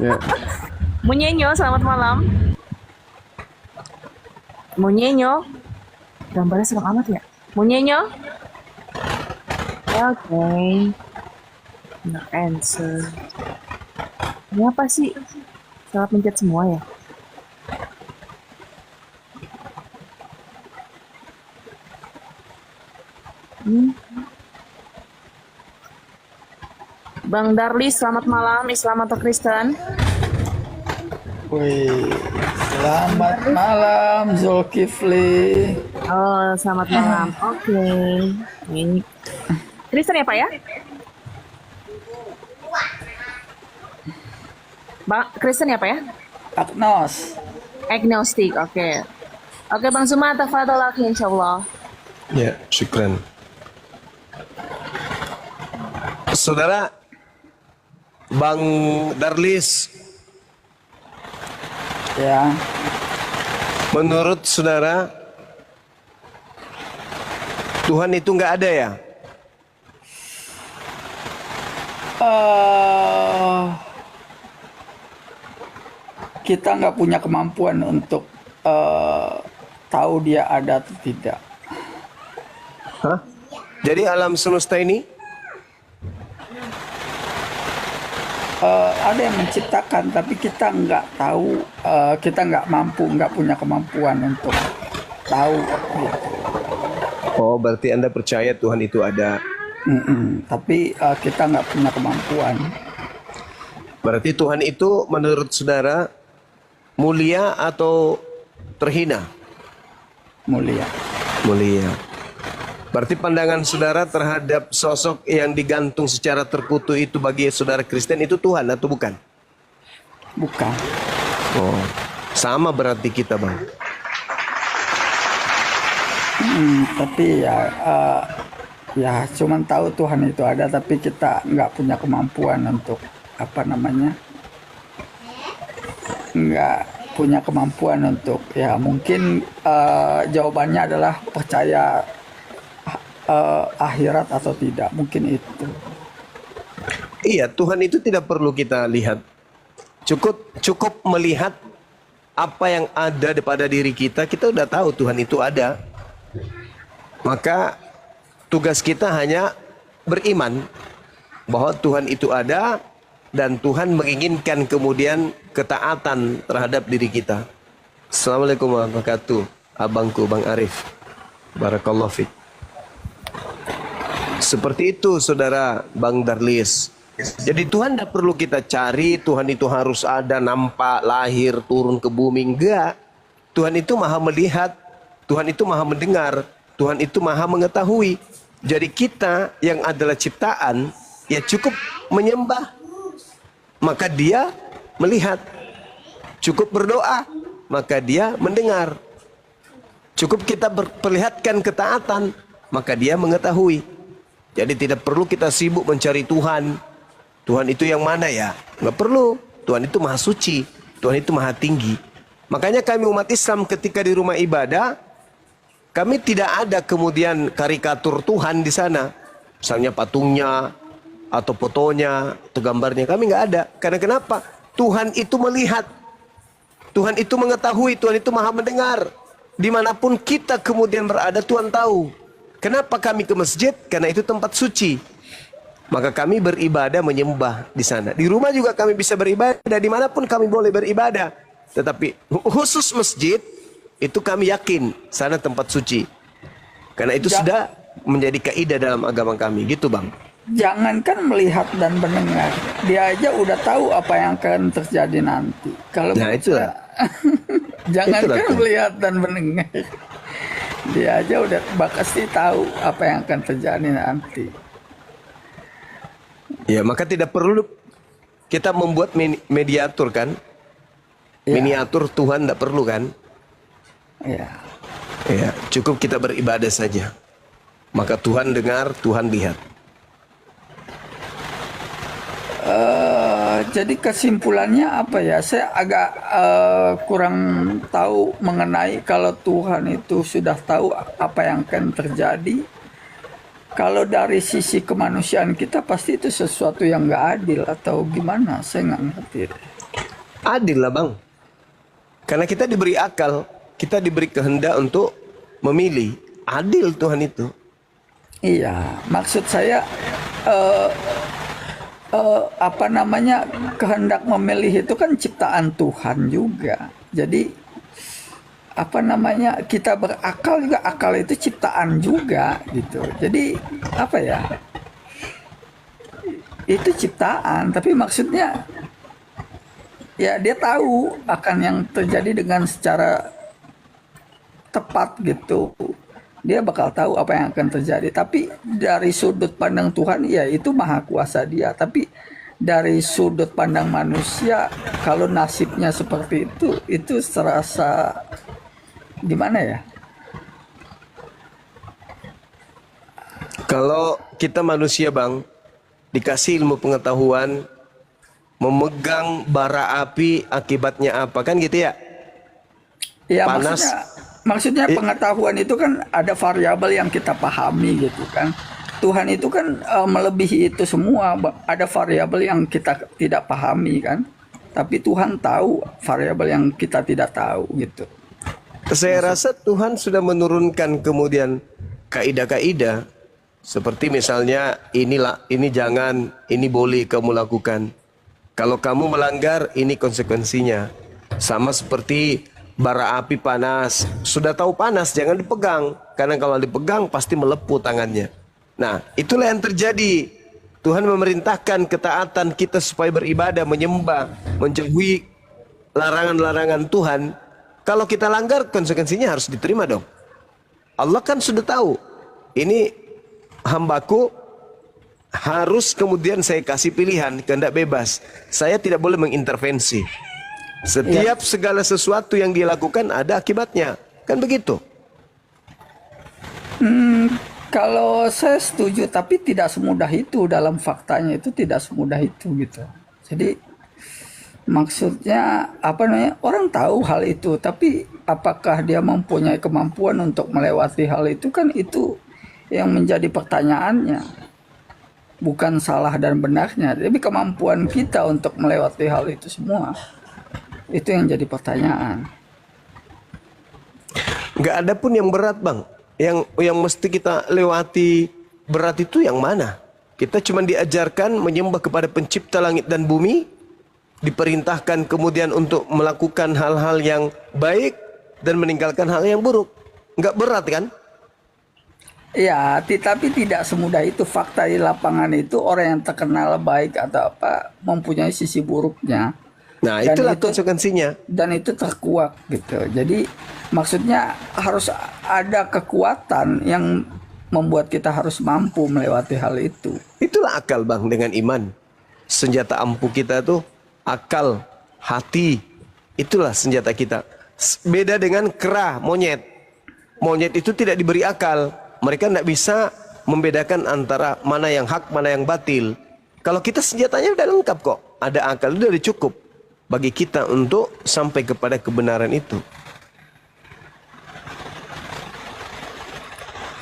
Ya. Munyenyo, selamat malam. Munyenyo. Gambarnya serem amat ya. Munyenyo. Oke. No answer. Ini apa sih? Salah pencet semua ya? Bang Darlis, selamat malam. Islam atau Kristen? Wih, selamat malam Zulkifli. Oh, selamat malam. Oke. Ini Kristen ya, Pak ya? Bang Kristen ya, Pak ya? Agnos. Agnostik, oke. Oke, Bang Zuma, tafadhol akhi, insyaallah. Ya, syukran. Saudara Bang Darlis, Ya, menurut saudara Tuhan itu nggak ada ya? kita nggak punya kemampuan untuk tahu dia ada atau tidak. Hah? Jadi alam semesta ini Ada yang menciptakan, tapi kita nggak tahu, kita nggak mampu, nggak punya kemampuan untuk tahu. Gitu. Oh, berarti Anda percaya Tuhan itu ada. Tapi kita nggak punya kemampuan. Berarti Tuhan itu menurut saudara mulia atau terhina? Mulia. Mulia. Berarti pandangan saudara terhadap sosok yang digantung secara terkutuk itu bagi saudara Kristen itu Tuhan atau bukan? Bukan. Oh, sama berarti kita, Bang. Tapi ya cuman tahu Tuhan itu ada, tapi kita nggak punya kemampuan untuk nggak punya kemampuan untuk, ya mungkin jawabannya adalah percaya akhirat atau tidak, mungkin itu. Iya, Tuhan itu tidak perlu kita lihat. Cukup melihat apa yang ada pada diri kita, kita udah tahu Tuhan itu ada. Maka tugas kita hanya beriman bahwa Tuhan itu ada dan Tuhan menginginkan kemudian ketaatan terhadap diri kita. Assalamualaikum warahmatullahi wabarakatuh. Abangku Bang Arif. Barakallahu fiik. Seperti itu saudara Bang Darlis. Jadi Tuhan tidak perlu kita cari, Tuhan itu harus ada, nampak, lahir, turun ke bumi. Enggak. Tuhan itu maha melihat, Tuhan itu maha mendengar, Tuhan itu maha mengetahui. Jadi kita yang adalah ciptaan, ya cukup menyembah, maka dia melihat. Cukup berdoa, maka dia mendengar. Cukup kita perlihatkan ketaatan, maka dia mengetahui. Jadi tidak perlu kita sibuk mencari Tuhan. Tuhan itu yang mana ya? Nggak perlu. Tuhan itu maha suci. Tuhan itu maha tinggi. Makanya kami umat Islam ketika di rumah ibadah, kami tidak ada kemudian karikatur Tuhan di sana. Misalnya patungnya, atau fotonya, atau gambarnya. Kami nggak ada. Karena kenapa? Tuhan itu melihat. Tuhan itu mengetahui. Tuhan itu maha mendengar. Dimanapun kita kemudian berada, Tuhan tahu. Kenapa kami ke masjid? Karena itu tempat suci. Maka kami beribadah menyembah di sana. Di rumah juga kami bisa beribadah. Dimanapun kami boleh beribadah. Tetapi khusus masjid, itu kami yakin sana tempat suci. Karena itu sudah menjadi kaidah dalam agama kami. Gitu Bang. Jangankan melihat dan mendengar, dia aja udah tahu apa yang akan terjadi nanti. Kalau nah itulah. Jangankan melihat dan mendengar, dia aja udah pasti tahu apa yang akan terjadi nanti. Ya, maka tidak perlu kita membuat mediatur kan? Ya. Miniatur Tuhan tidak perlu kan? Ya. Ya, cukup kita beribadah saja. Maka Tuhan dengar, Tuhan lihat. Jadi kesimpulannya apa ya? Saya agak kurang tahu mengenai kalau Tuhan itu sudah tahu apa yang akan terjadi. Kalau dari sisi kemanusiaan kita pasti itu sesuatu yang nggak adil atau gimana? Saya nggak ngerti. Adil lah Bang. Karena kita diberi akal, kita diberi kehendak untuk memilih. Adil Tuhan itu. Iya, maksud saya apa namanya, kehendak memilih itu kan ciptaan Tuhan juga. Jadi apa namanya, kita berakal juga, akal itu ciptaan juga gitu. Jadi apa ya, itu ciptaan, tapi maksudnya ya dia tahu akan yang terjadi dengan secara tepat gitu. Dia bakal tahu apa yang akan terjadi. Tapi dari sudut pandang Tuhan, ya itu maha kuasa dia. Tapi dari sudut pandang manusia, kalau nasibnya seperti itu serasa gimana ya? Kalau kita manusia Bang, dikasih ilmu pengetahuan, memegang bara api akibatnya apa, kan gitu ya? Iya, panas. Maksudnya pengetahuan itu kan ada variabel yang kita pahami gitu kan. Tuhan itu kan melebihi itu semua. Ada variabel yang kita tidak pahami kan. Tapi Tuhan tahu variabel yang kita tidak tahu gitu. Saya rasa Tuhan sudah menurunkan kemudian kaidah-kaidah seperti misalnya ini jangan, ini boleh kamu lakukan. Kalau kamu melanggar, ini konsekuensinya. Sama seperti bara api panas, sudah tahu panas jangan dipegang, karena kalau dipegang pasti melepuh tangannya. Nah, itulah yang terjadi. Tuhan memerintahkan ketaatan kita supaya beribadah, menyembah, menjauhi larangan-larangan Tuhan. Kalau kita langgar, konsekuensinya harus diterima dong. Allah kan sudah tahu, ini hambaku harus kemudian saya kasih pilihan, kehendak bebas. Saya tidak boleh mengintervensi. Setiap segala sesuatu yang dia lakukan ada akibatnya, kan begitu? Kalau saya setuju, tapi tidak semudah itu dalam faktanya, itu tidak semudah itu gitu. Jadi maksudnya apa namanya, orang tahu hal itu, tapi apakah dia mempunyai kemampuan untuk melewati hal itu, kan itu Yang menjadi pertanyaannya bukan salah dan benarnya, tapi kemampuan kita untuk melewati hal itu semua. Itu yang jadi pertanyaan. Nggak ada pun yang berat, Bang. Yang mesti kita lewati berat itu yang mana? Kita cuma diajarkan menyembah kepada pencipta langit dan bumi, diperintahkan kemudian untuk melakukan hal-hal yang baik dan meninggalkan hal yang buruk. Nggak berat kan? Ya, tapi tidak semudah itu. Fakta di lapangan itu orang yang terkenal baik atau apa mempunyai sisi buruknya. Nah, Dan itulah itu- konsekuensinya. Dan itu terkuak gitu. Jadi maksudnya harus ada kekuatan yang membuat kita harus mampu melewati hal itu. Itulah akal, Bang, dengan iman. Senjata ampuh kita tuh akal, hati. Itulah senjata kita. Beda dengan kera, monyet. Monyet itu tidak diberi akal. Mereka tidak bisa membedakan antara mana yang hak, mana yang batil. Kalau kita senjatanya udah lengkap kok. Ada akal, itu udah cukup bagi kita untuk sampai kepada kebenaran itu.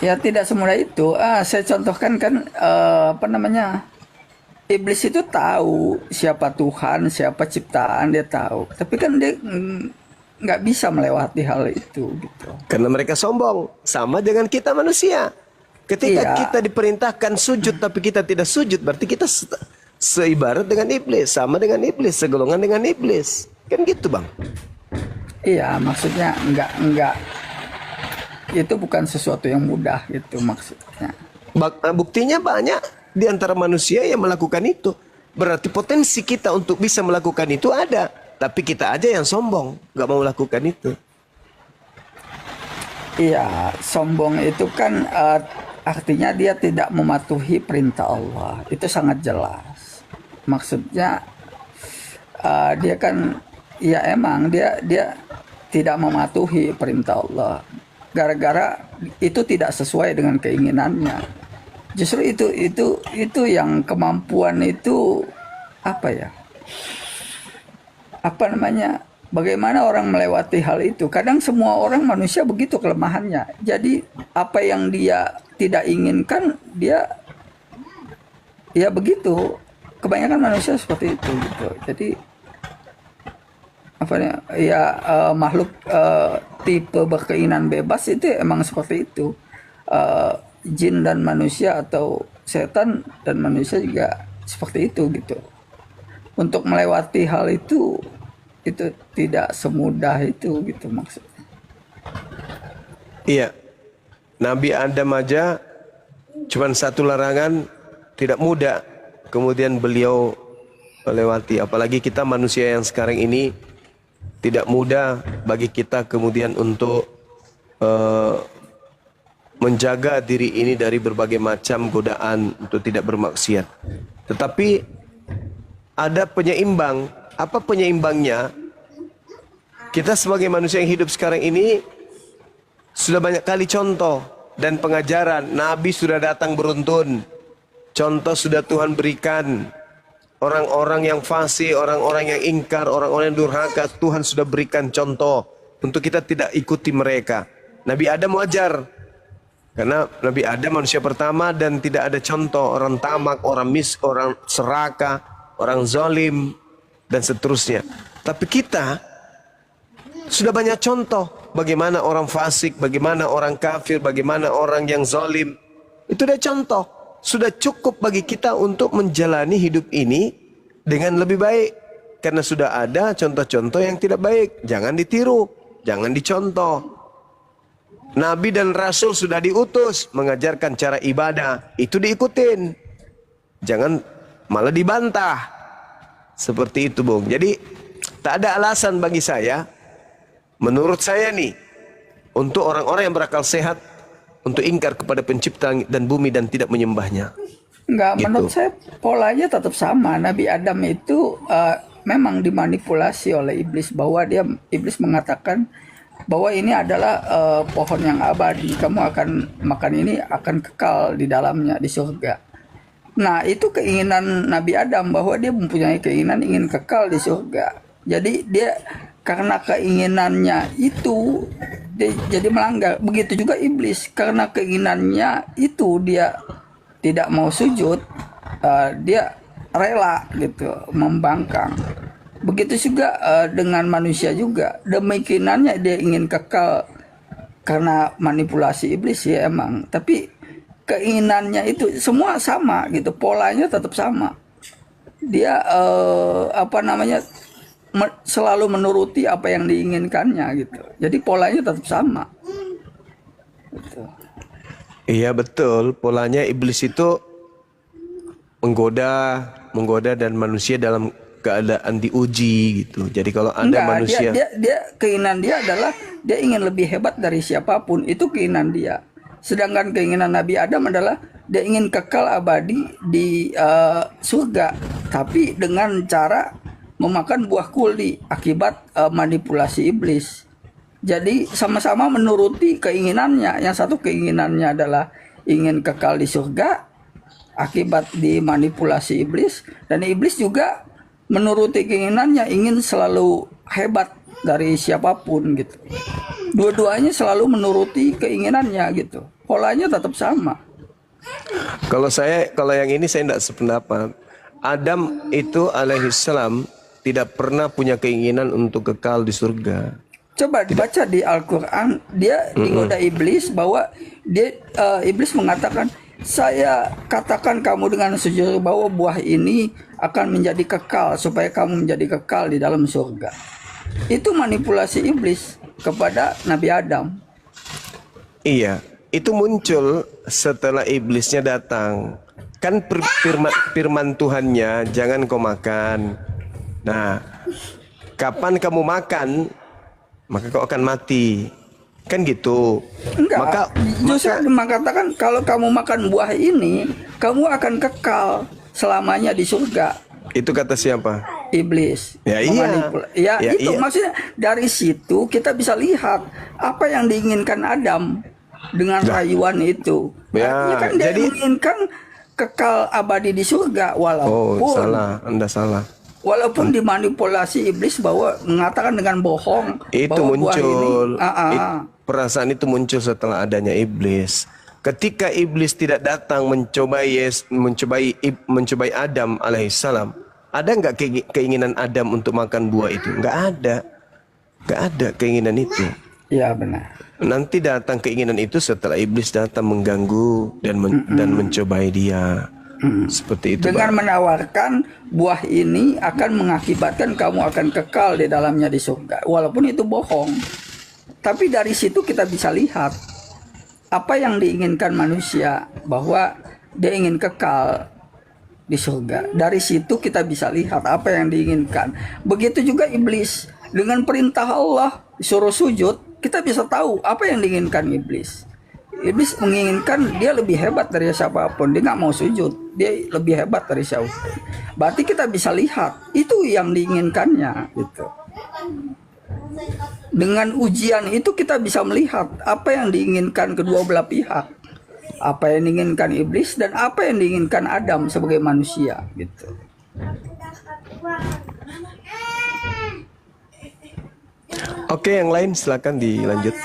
Ya tidak semudah itu. Saya contohkan kan iblis itu tahu siapa Tuhan, siapa ciptaan, dia tahu. Tapi kan dia nggak bisa melewati hal itu gitu. Karena mereka sombong. Sama dengan kita manusia. Ketika Iya. kita diperintahkan sujud tapi kita tidak sujud, berarti kita seibarat dengan iblis, sama dengan iblis, segolongan dengan iblis. Kan gitu, Bang. Iya, maksudnya enggak itu bukan sesuatu yang mudah gitu maksudnya. Buktinya banyak di antara manusia yang melakukan itu. Berarti potensi kita untuk bisa melakukan itu ada. Tapi kita aja yang sombong, nggak mau melakukan itu. Iya, sombong itu kan artinya dia tidak mematuhi perintah Allah. Itu sangat jelas. Maksudnya dia kan ya emang dia tidak mematuhi perintah Allah. Gara-gara itu tidak sesuai dengan keinginannya. Justru itu yang kemampuan itu apa ya? Apa namanya? Bagaimana orang melewati hal itu? Kadang semua orang manusia begitu kelemahannya. Jadi apa yang dia tidak inginkan dia ya begitu. Kebanyakan manusia seperti itu gitu. Jadi makhluk tipe berkeinginan bebas itu emang seperti itu. Jin dan manusia atau setan dan manusia juga seperti itu gitu. Untuk melewati hal itu tidak semudah itu gitu maksudnya. Iya. Nabi Adam aja cuman satu larangan tidak mudah. Kemudian beliau melewati. Apalagi kita manusia yang sekarang ini tidak mudah bagi kita kemudian untuk menjaga diri ini dari berbagai macam godaan untuk tidak bermaksiat. Tetapi ada penyeimbang. Apa penyeimbangnya? Kita sebagai manusia yang hidup sekarang ini sudah banyak kali contoh dan pengajaran. Nabi sudah datang beruntun. Contoh sudah Tuhan berikan. Orang-orang yang fasik, orang-orang yang ingkar, orang-orang yang durhaka, Tuhan sudah berikan contoh untuk kita tidak ikuti mereka. Nabi Adam wajar, karena Nabi Adam manusia pertama dan tidak ada contoh orang tamak, orang orang serakah, orang zalim dan seterusnya. Tapi kita sudah banyak contoh bagaimana orang fasik, bagaimana orang kafir, bagaimana orang yang zalim. Itu udah contoh. Sudah cukup bagi kita untuk menjalani hidup ini dengan lebih baik. Karena sudah ada contoh-contoh yang tidak baik. Jangan ditiru, jangan dicontoh. Nabi dan Rasul sudah diutus mengajarkan cara ibadah. Itu diikutin. Jangan malah dibantah. Seperti itu, Bung. Jadi tak ada alasan bagi saya, menurut saya nih, untuk orang-orang yang berakal sehat, untuk ingkar kepada pencipta langit dan bumi dan tidak menyembahnya. Enggak, Gitu. menurut saya polanya tetap sama. Nabi Adam itu memang dimanipulasi oleh iblis, bahwa iblis mengatakan bahwa ini adalah pohon yang abadi. Kamu akan makan ini, akan kekal di dalamnya di surga. Nah, itu keinginan Nabi Adam, bahwa dia mempunyai keinginan ingin kekal di surga. Jadi dia karena keinginannya itu dia jadi melanggar. Begitu juga iblis, karena keinginannya itu dia tidak mau sujud, dia rela gitu membangkang. Begitu juga dengan manusia juga, demikiannya dia ingin kekal karena manipulasi iblis ya emang, tapi keinginannya itu semua sama gitu, polanya tetap sama. Dia selalu menuruti apa yang diinginkannya gitu. Jadi polanya tetap sama. Gitu. Iya betul, polanya iblis itu menggoda dan manusia dalam keadaan diuji gitu. Jadi kalau ada manusia dia keinginan dia adalah dia ingin lebih hebat dari siapapun, itu keinginan dia. Sedangkan keinginan Nabi Adam adalah dia ingin kekal abadi di surga, tapi dengan cara memakan buah kuldi akibat manipulasi iblis. Jadi sama-sama menuruti keinginannya. Yang satu keinginannya adalah ingin kekal di surga akibat dimanipulasi iblis, dan iblis juga menuruti keinginannya ingin selalu hebat dari siapapun gitu. Dua-duanya selalu menuruti keinginannya gitu. Polanya tetap sama. Kalau yang ini saya tidak sependapat. Adam itu alaihissalam tidak pernah punya keinginan untuk kekal di surga. Coba dibaca di Al-Quran, dia digoda iblis bahwa iblis mengatakan, saya katakan kamu dengan sejujurnya bahwa buah ini akan menjadi kekal supaya kamu menjadi kekal di dalam surga. Itu manipulasi iblis kepada Nabi Adam. Iya, itu muncul setelah iblisnya datang. Kan firman Tuhannya, jangan kau makan. Nah, kapan kamu makan, maka kau akan mati. Kan gitu. Enggak, justru mengatakan kalau kamu makan buah ini, kamu akan kekal selamanya di surga. Itu kata siapa? Iblis. Ya iya. Itu iya. Maksudnya dari situ kita bisa lihat apa yang diinginkan Adam dengan rayuan itu. Artinya kan dia menginginkan kekal abadi di surga, walaupun Anda salah. Walaupun dimanipulasi iblis bahwa mengatakan dengan bohong itu bahwa muncul ini, perasaan itu muncul setelah adanya iblis. Ketika iblis tidak datang mencobai Adam alaihissalam, ada nggak keinginan Adam untuk makan buah itu? Nggak ada keinginan itu. Iya benar. Nanti datang keinginan itu setelah iblis datang mengganggu dan mencobai dia. Seperti itu. Dengan menawarkan buah ini akan mengakibatkan kamu akan kekal di dalamnya di surga, walaupun itu bohong. Tapi dari situ kita bisa lihat apa yang diinginkan manusia, bahwa dia ingin kekal di surga. Dari situ kita bisa lihat apa yang diinginkan. Begitu juga iblis, dengan perintah Allah disuruh sujud, kita bisa tahu apa yang diinginkan iblis. Iblis menginginkan dia lebih hebat dari siapapun. Dia nggak mau sujud, dia lebih hebat dari siapapun. Berarti kita bisa lihat itu yang diinginkannya gitu. Dengan ujian itu kita bisa melihat apa yang diinginkan kedua belah pihak, apa yang diinginkan iblis dan apa yang diinginkan Adam sebagai manusia gitu. Oke, yang lain silakan dilanjut.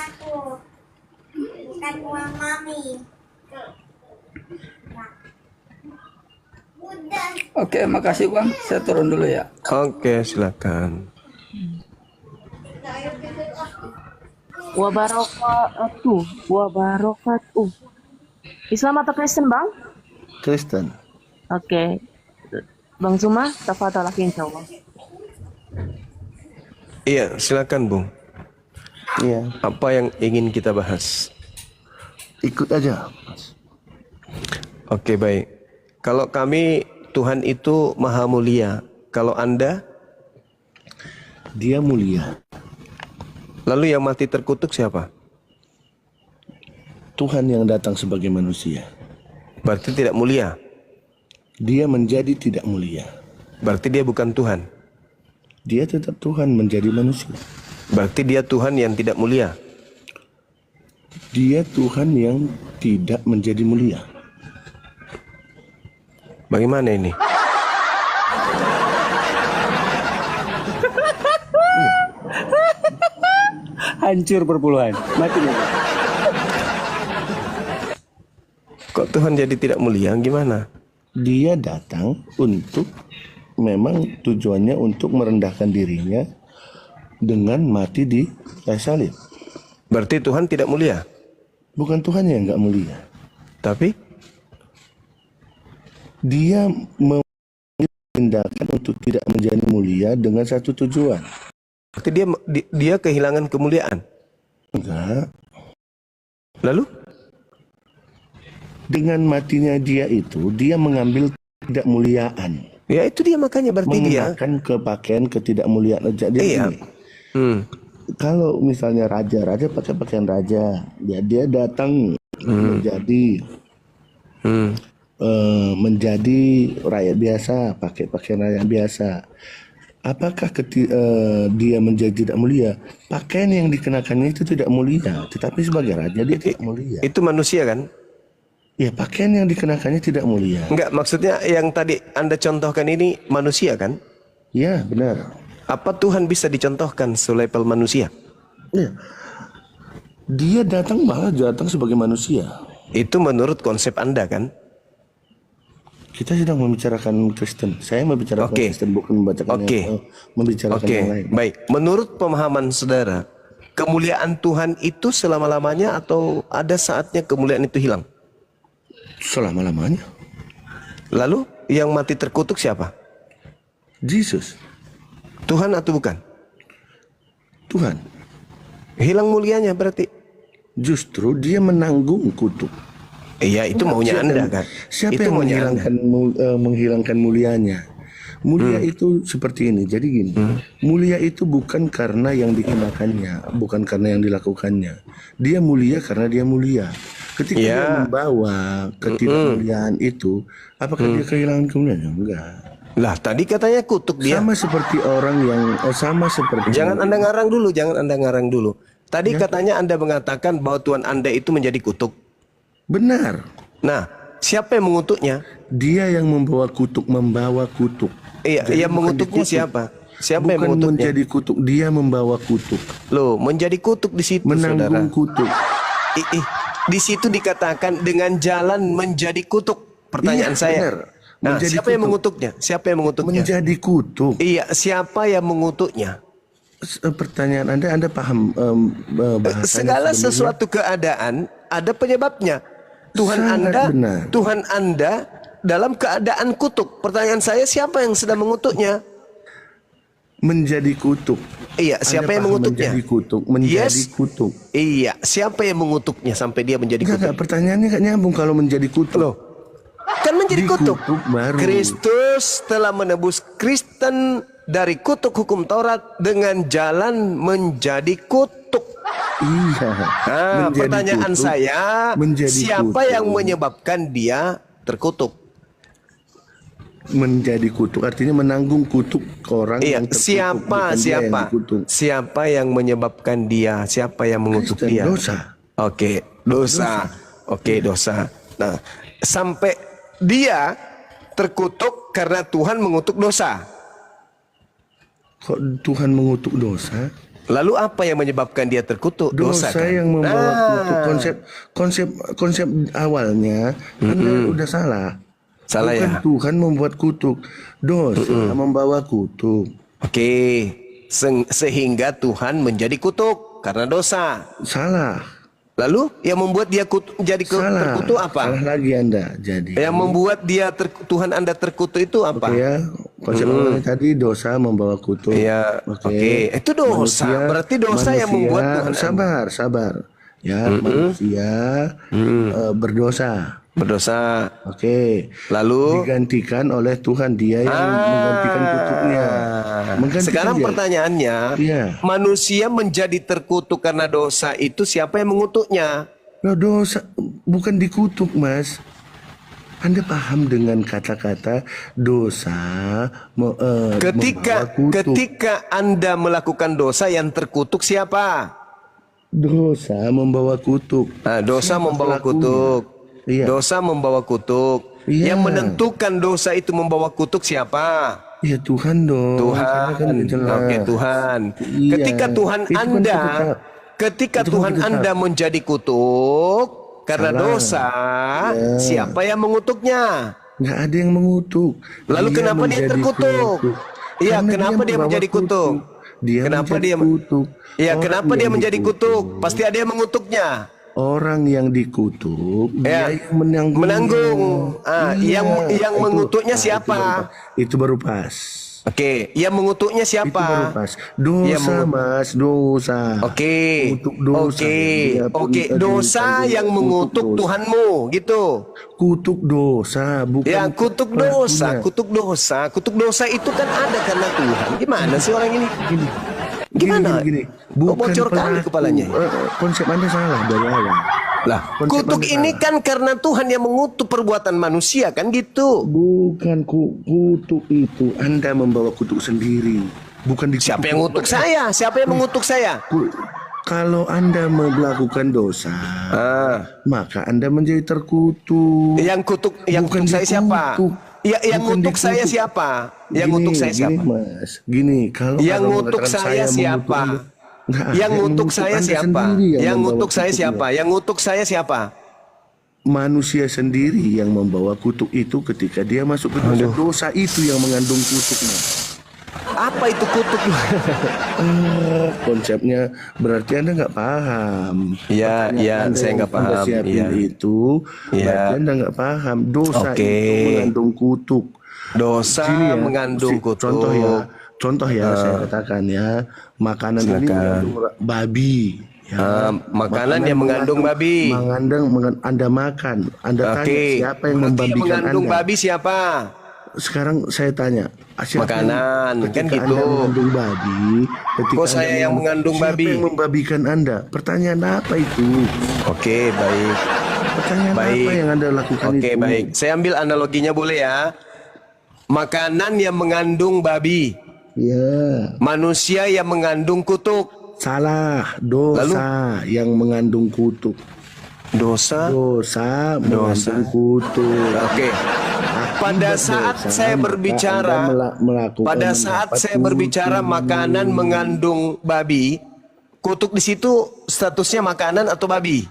Oke, makasih Bang. Saya turun dulu ya. Oke, silakan. Wabarakatuh. Islam atau Kristen, Bang? Kristen. Oke. Bang Zuma, tafadhal insyaallah. Iya, silakan Bung. Iya. Apa yang ingin kita bahas? Ikut aja. Oke, baik. Kalau kami, Tuhan itu maha mulia. Kalau Anda? Dia mulia. Lalu yang mati terkutuk siapa? Tuhan yang datang sebagai manusia. Berarti tidak mulia. Dia menjadi tidak mulia. Berarti dia bukan Tuhan. Dia tetap Tuhan menjadi manusia. Berarti dia Tuhan yang tidak mulia. Dia Tuhan yang tidak menjadi mulia. Bagaimana ini? hancur perpuluhan. Mati nih. Kok Tuhan jadi tidak mulia? Gimana? Dia datang untuk memang tujuannya untuk merendahkan dirinya dengan mati di kayu salib. Berarti Tuhan tidak mulia? Bukan Tuhan yang nggak mulia, tapi dia memindahkan untuk tidak menjadi mulia dengan satu tujuan. berarti dia kehilangan kemuliaan? Enggak. Lalu? Dengan matinya dia itu, dia mengambil ketidakmuliaan. Ya itu dia, makanya berarti dia mengenakan ke pakaian ketidakmuliaan. Jadi iya. gini, kalau misalnya raja pakai pakaian raja, ya dia datang menjadi rakyat biasa, pakai pakaian rakyat biasa. Apakah dia menjadi tidak mulia? Pakaian yang dikenakannya itu tidak mulia, tetapi sebagai raja dia tidak mulia. Itu manusia kan? Ya, pakaian yang dikenakannya tidak mulia. Enggak, maksudnya yang tadi Anda contohkan ini manusia kan? Ya, benar. Apa Tuhan bisa dicontohkan selevel manusia? Ya. Dia malah datang sebagai manusia. Itu menurut konsep Anda kan? Kita sedang membicarakan Kristen. Saya membicarakan Kristen, bukan membacakan membicarakan yang lain. Baik. Menurut pemahaman saudara, kemuliaan Tuhan itu selama-lamanya atau ada saatnya kemuliaan itu hilang? Selama-lamanya. Lalu yang mati terkutuk siapa? Yesus. Tuhan atau bukan? Tuhan. Hilang mulianya berarti? Justru dia menanggung kutuk. Iya, itu maunya Anda kan? Siapa itu yang menghilangkan mulianya? Mulia itu seperti ini. Jadi gini, mulia itu bukan karena yang dikenakannya, bukan karena yang dilakukannya. Dia mulia karena dia mulia. Ketika dia membawa ketidakmuliaan itu, apakah dia kehilangan kemuliaan? Enggak. Lah, tadi katanya kutuk dia. Sama seperti orang yang Jangan Anda ngarang dulu. Tadi katanya Anda mengatakan bahwa Tuhan Anda itu menjadi kutuk. Benar. Nah, siapa yang mengutuknya? Dia yang membawa kutuk. Iya, yang mengutuknya siapa? Siapa yang mengutuknya? Menjadi kutuk, dia membawa kutuk. Loh, menjadi kutuk di situ, menanggung saudara. Kutuk. Di situ dikatakan dengan jalan menjadi kutuk. Pertanyaan saya. Benar. Nah, Menjadi siapa yang mengutuknya? Siapa yang mengutuknya? Menjadi kutuk. Iya, siapa yang mengutuknya? Pertanyaan Anda paham bahasanya? Segala sesuatu keadaan ada penyebabnya. Tuhan Anda dalam keadaan kutuk. Pertanyaan saya, siapa yang sedang mengutuknya? Menjadi kutuk. Iya, siapa yang mengutuknya? Menjadi kutuk. Menjadi kutuk. Iya, siapa yang mengutuknya sampai dia menjadi kutuk? Enggak, pertanyaannya gak nyambung kalau menjadi kutuk. Loh, kan menjadi kutuk. Baru. Kristus telah menebus Kristen dari kutuk hukum Taurat dengan jalan menjadi kutuk. Iya. Nah, pertanyaan saya, siapa yang menyebabkan dia terkutuk? Menjadi kutuk artinya menanggung kutuk orang yang terkutuk. Siapa yang menyebabkan dia? Siapa yang mengutuk dia? Dosa. Oke, dosa. Oke, dosa. Nah, sampai dia terkutuk karena Tuhan mengutuk dosa. Kok Tuhan mengutuk dosa? Lalu apa yang menyebabkan dia terkutuk? Dosa kan? yang membawa kutuk. Konsep awalnya Anda udah salah. Salah. Bukan ya? Tuhan membuat kutuk. Dosa membawa kutuk. Oke. Sehingga Tuhan menjadi kutuk karena dosa. Salah. Lalu yang membuat dia jadi terkutuk apa? Salah lagi Anda. Jadi yang membuat dia Tuhan Anda terkutuk itu apa? Oke ya. Konsep awalnya tadi dosa membawa kutuk. Iya. Oke. Itu dosa. Berarti dosa yang membuat Tuhan. Sabar. Ya, manusia berdosa. Oke. Lalu digantikan oleh Tuhan, dia yang menggantikan kutuknya. Sekarang pertanyaannya, manusia menjadi terkutuk karena dosa itu siapa yang mengutuknya? Loh, dosa bukan dikutuk, Mas. Anda paham dengan kata-kata dosa? Ketika Anda melakukan dosa, yang terkutuk siapa? Dosa membawa kutuk. Nah, dosa membawa kutuk. Iya. Dosa membawa kutuk. Iya. Yang menentukan dosa itu membawa kutuk siapa? Ya Tuhan dong. Tuhan. Oke, Tuhan. Iya. Ketika Tuhan Anda ketika Itu Tuhan kita Anda menjadi kutuk karena Salah. dosa, siapa yang mengutuknya? Nggak ada yang mengutuk. Lalu kenapa dia menjadi terkutuk? kutuk. Iya, Karena kenapa dia membawa menjadi kutuk? Kenapa Kenapa dia kutuk? Iya, Orang kenapa dia yang menjadi dikutuk, kutuk? Pasti ada yang mengutuknya. Orang yang dikutuk, Ya, dia yang menanggung. menanggung. Yang itu- mengutuknya siapa? Itu baru pas. Oke, yang mengutuknya Itu baru siapa? pas. Yang Dosa, Mas, dosa. Oke, Mengutuk dosa. Dia pun oke, dosa dikandung yang kutuk mengutuk dosa. Tuhanmu, gitu. Kutuk dosa, bukan Ya, kutuk dosa, pelakunya. kutuk dosa itu kan ada karena Tuhan. Gimana sih orang ini? Gimana? Gini. Kok bocor kali pelaku. kepalanya? Konsep Anda salah dari awal. Lah, Konsep kutuk Anda ini salah. kan karena Tuhan yang mengutuk perbuatan manusia, kan gitu. Bukan kutuk itu. Anda membawa kutuk sendiri. Bukan dikutuk. Siapa yang mengutuk saya? Siapa yang mengutuk saya? Kalau Anda melakukan dosa, maka Anda menjadi terkutuk. Yang kutuk Bukan saya siapa? dikutuk. Ya, yang Bukan ngutuk saya dikutuk. siapa? Yang ngutuk saya siapa? Gini, Mas. Gini, kalau Yang kalau ngutuk mengatakan saya siapa? mengutuk Anda, nggak ada Yang ngutuk saya Anda siapa? sendiri Yang membawa ngutuk saya kutuknya. siapa? Yang ngutuk saya siapa? Manusia sendiri yang membawa kutuk itu ketika dia masuk ke dosa. Dosa itu yang mengandung kutuknya. Apa itu kutuk? Konsepnya berarti Anda nggak paham. Iya, iya, Anda saya yang nggak paham. Anda siapin Iya. itu, Iya. berarti Anda nggak paham. Dosa Oke. itu mengandung kutuk. Dosa Sini ya, mengandung kutuk. Contoh ya, saya katakan ya, makanan ini Silakan. mengandung babi. Ya. Makanan yang mengandung babi. Anda makan, Anda tanya Oke. siapa yang Berarti membabikan mengandung Anda? babi siapa? Sekarang saya tanya, siapa Makanan, yang, kan ketika gitu. Anda mengandung babi, ketika Kok saya yang mengandung siapa babi? yang membabikan Anda? Pertanyaan apa itu? Oke, baik. Pertanyaan Baik. apa yang Anda lakukan itu? Oke, baik. Saya ambil analoginya boleh ya. Makanan yang mengandung babi. Ya, Manusia yang mengandung kutuk. salah. Dosa yang mengandung kutuk. Dosa. Dosa mengandung kutuk. Oke. Pada saat dosa, saya maka berbicara, Anda melakukan pada saat mendapat saya berbicara kutuk. makanan mengandung babi, kutuk di situ statusnya makanan atau babi?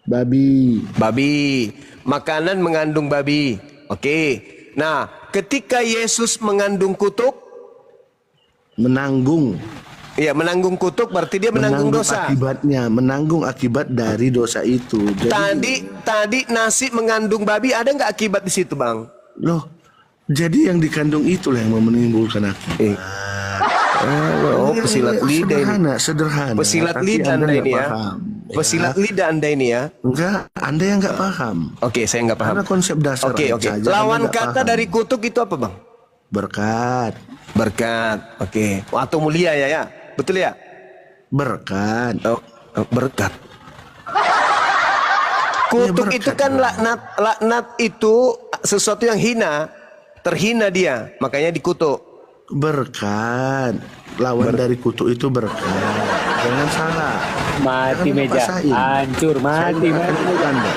Babi. Babi. Makanan mengandung babi. Oke. Nah, ketika Yesus mengandung kutuk, Menanggung. ya menanggung kutuk berarti dia menanggung dosa. Akibatnya, menanggung akibat dari dosa itu. Jadi, Tadi nasi mengandung babi, ada nggak akibat di situ, Bang? loh, jadi yang dikandung itulah yang menimbulkan akibat. Oh, pesilat lidah ini. Sederhana. Pesilat Tapi lidah Anda nggak ini ya. paham. Pesilat lidah Anda ini ya. Enggak, Anda yang nggak paham. Oke, saya nggak paham. Karena konsep dasar Oke, aja Anda Lawan nggak kata paham. dari kutuk itu apa, Bang? Berkat. Berkat. Oke. Atau mulia ya. Betul ya? Berkat. Berkat. Kutuk berkat. itu kan laknat. Laknat itu sesuatu yang hina. Terhina dia, makanya dikutuk. Berkat. Lawan dari kutuk itu berkat. Jangan salah. Mati Jangan meja, dipaksain. hancur, mati, Saya akan mati. ikut Anda.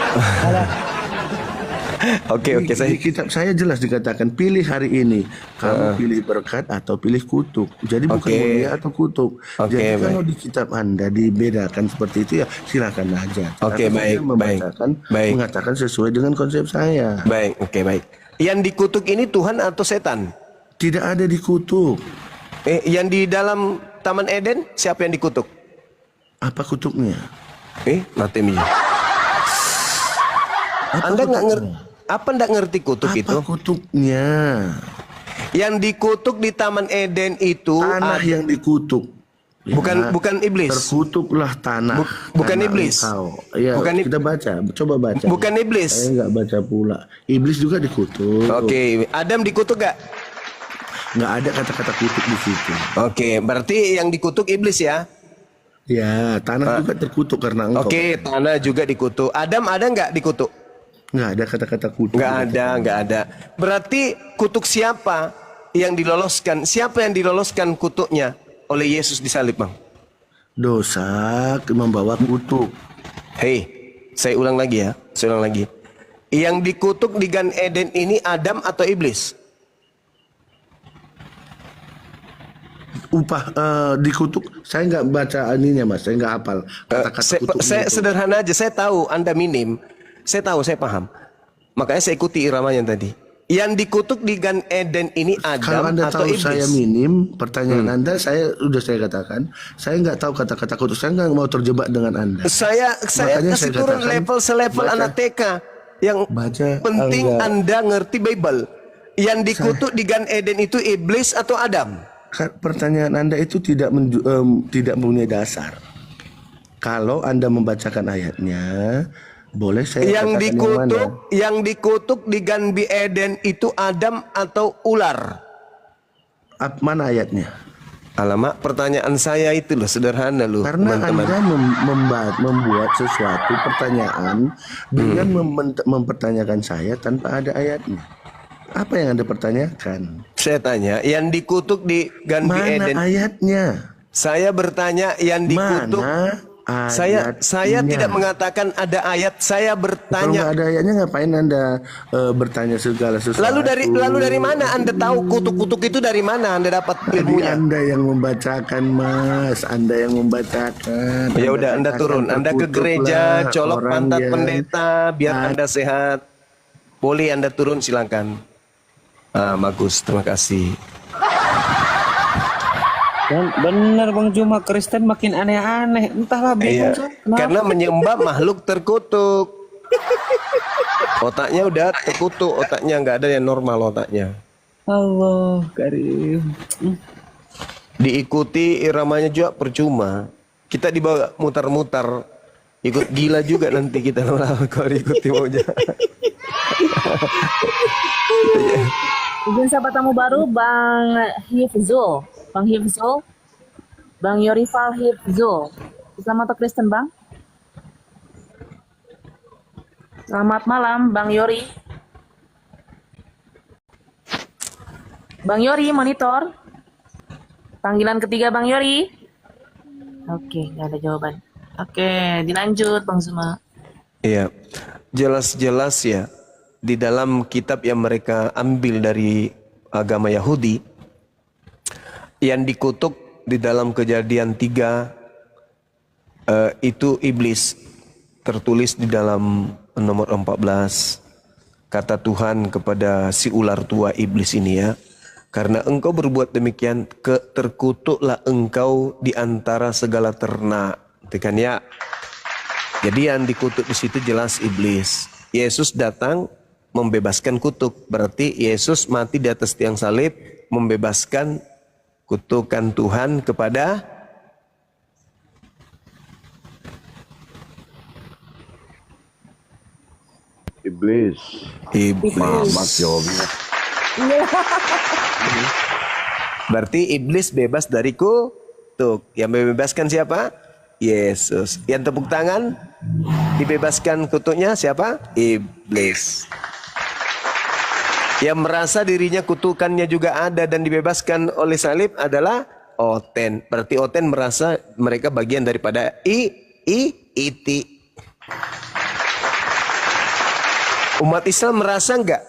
Oke, Di kitab saya jelas dikatakan pilih hari ini kamu pilih berkat atau pilih kutuk. Jadi bukan Oke. mulia atau kutuk. Oke, Jadi baik. kalau di kitab Anda dibedakan seperti itu ya silakan aja. Oke, Tapi baik, saya membacakan, baik. mengatakan sesuai dengan konsep saya. Baik, oke, baik. Yang dikutuk ini Tuhan atau setan? Tidak ada dikutuk. Yang di dalam Taman Eden siapa yang dikutuk? Apa kutuknya? Artemia. Anda nggak ngerti? Apa nggak ngerti kutuk Apa itu? kutuknya? Yang dikutuk di Taman Eden itu Tanah yang dikutuk. Ya, bukan iblis. Terkutuklah tanah. Bukan tanah iblis. engkau. Ya, Bukan kita baca, coba baca. Bukan iblis. Saya nggak baca pula. Iblis juga dikutuk. Oke, Adam dikutuk gak? Nggak ada kata-kata kutuk di situ. Oke, berarti yang dikutuk iblis ya? Ya, tanah juga terkutuk karena engkau. Oke, tanah juga dikutuk. Adam ada nggak dikutuk? Nggak ada kata-kata kutuk. Nggak ada. Berarti kutuk siapa yang diloloskan? Siapa yang diloloskan kutuknya oleh Yesus di salib, Bang? Dosa membawa kutuk. Hei, saya ulang lagi ya. Saya ulang lagi. Yang dikutuk di Gan Eden ini Adam atau iblis? upah dikutuk. Saya nggak baca ininya Mas, saya nggak hafal kata-kata kutuknya Saya itu. sederhana aja, saya tahu Anda minim. Saya tahu, saya paham. Makanya saya ikuti iramanya tadi. Yang dikutuk di Gan Eden ini Kalau Adam Anda atau tahu iblis? saya minim, pertanyaan Anda saya katakan, saya nggak tahu kata-kata kutuk, saya nggak mau terjebak dengan Anda. Saya Makanya kasih saya turun katakan, level selevel baca. anak TK. Yang Baca, penting enggak. Anda ngerti Bible. Yang dikutuk di Gan Eden itu iblis atau Adam? Pertanyaan Anda itu tidak mempunyai dasar. Kalau Anda membacakan ayatnya, boleh saya katakan Yang dikutuk di Gan Eden itu Adam atau ular? Mana ayatnya? Alamak, pertanyaan saya itu loh sederhana loh, Karena teman-teman. Anda membuat sesuatu pertanyaan dengan mempertanyakan saya tanpa ada ayatnya. Apa yang Anda pertanyakan? Saya tanya, yang dikutuk di Gan Eden. Mana ayatnya? Saya bertanya yang dikutuk. Mana Saya ayatnya? tidak mengatakan ada ayat. Saya Kalau bertanya. nggak ada ayatnya ngapain Anda bertanya segala sesuatu? Lalu dari mana Anda tahu kutuk-kutuk itu dari mana Anda dapat Tadi ilmunya? Anda yang membacakan Mas, Anda yang membacakan. Ya udah Anda turun, Anda ke gereja, colok pantat pendeta biar Anda sehat. Boleh Anda turun silakan. Bagus, terima kasih. Dan benar Bang Juma, Kristen makin aneh-aneh. Entahlah bingung. Iya, karena menyembah makhluk terkutuk. Otaknya udah terkutuk, otaknya nggak ada yang normal otaknya. Allah karim. Diikuti iramanya juga percuma. Kita dibawa mutar-mutar, ikut gila juga nanti kita lama-lama kalau diikuti maunya. Izin sahabat tamu baru Bang Hifzul. Bang Hifzul. Bang Yorifal Hifzul. Islam atau Kristen Bang? Selamat malam Bang Yori. Bang Yori monitor. Panggilan ketiga Bang Yori. Oke, nggak ada jawaban. Oke, dilanjut Bang Zuma. Iya, jelas-jelas ya di dalam kitab yang mereka ambil dari agama Yahudi, yang dikutuk di dalam Kejadian 3 itu iblis, tertulis di dalam nomor 14. Kata Tuhan kepada si ular tua iblis ini ya, karena engkau berbuat demikian, terkutuklah engkau di antara segala ternak. Itu kan ya. Jadi yang dikutuk di situ jelas iblis. Yesus datang membebaskan kutuk. Berarti Yesus mati di atas tiang salib membebaskan kutukan Tuhan kepada Iblis. Mamat jawabnya. Berarti iblis bebas dari kutuk. Yang membebaskan siapa? Yesus. Yang tepuk tangan dibebaskan kutuknya siapa? Iblis. Yang merasa dirinya kutukannya juga ada dan dibebaskan oleh salib adalah Oten. Berarti Oten merasa mereka bagian daripada iti. Umat Islam merasa enggak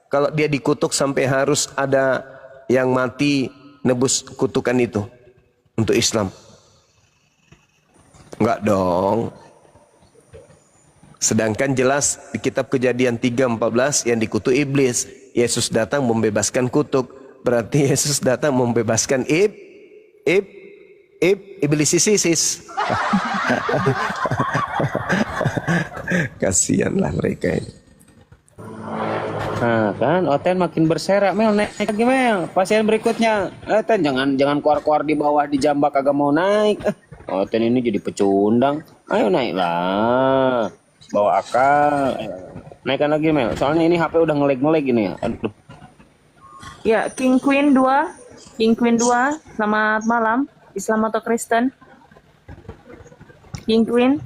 kalau dia dikutuk sampai harus ada yang mati nebus kutukan itu untuk Islam? Enggak dong. Sedangkan jelas di kitab Kejadian 3:14 yang dikutuk iblis. Yesus datang membebaskan kutuk. Berarti Yesus datang membebaskan iblis sisis. Kasihanlah mereka ini. Nah kan Oten makin berserak. Mel naik lagi Mel. Pasien berikutnya. Oten jangan keluar-keluar di bawah di jambak kagak mau naik. Oten ini jadi pecundang. Ayo naiklah. Bawa akal. Naikkan lagi Mel. Soalnya ini HP udah ngelag ini. Aduh. Ya, King Queen 2. King Queen 2, selamat malam. Islam atau Kristen? King Queen.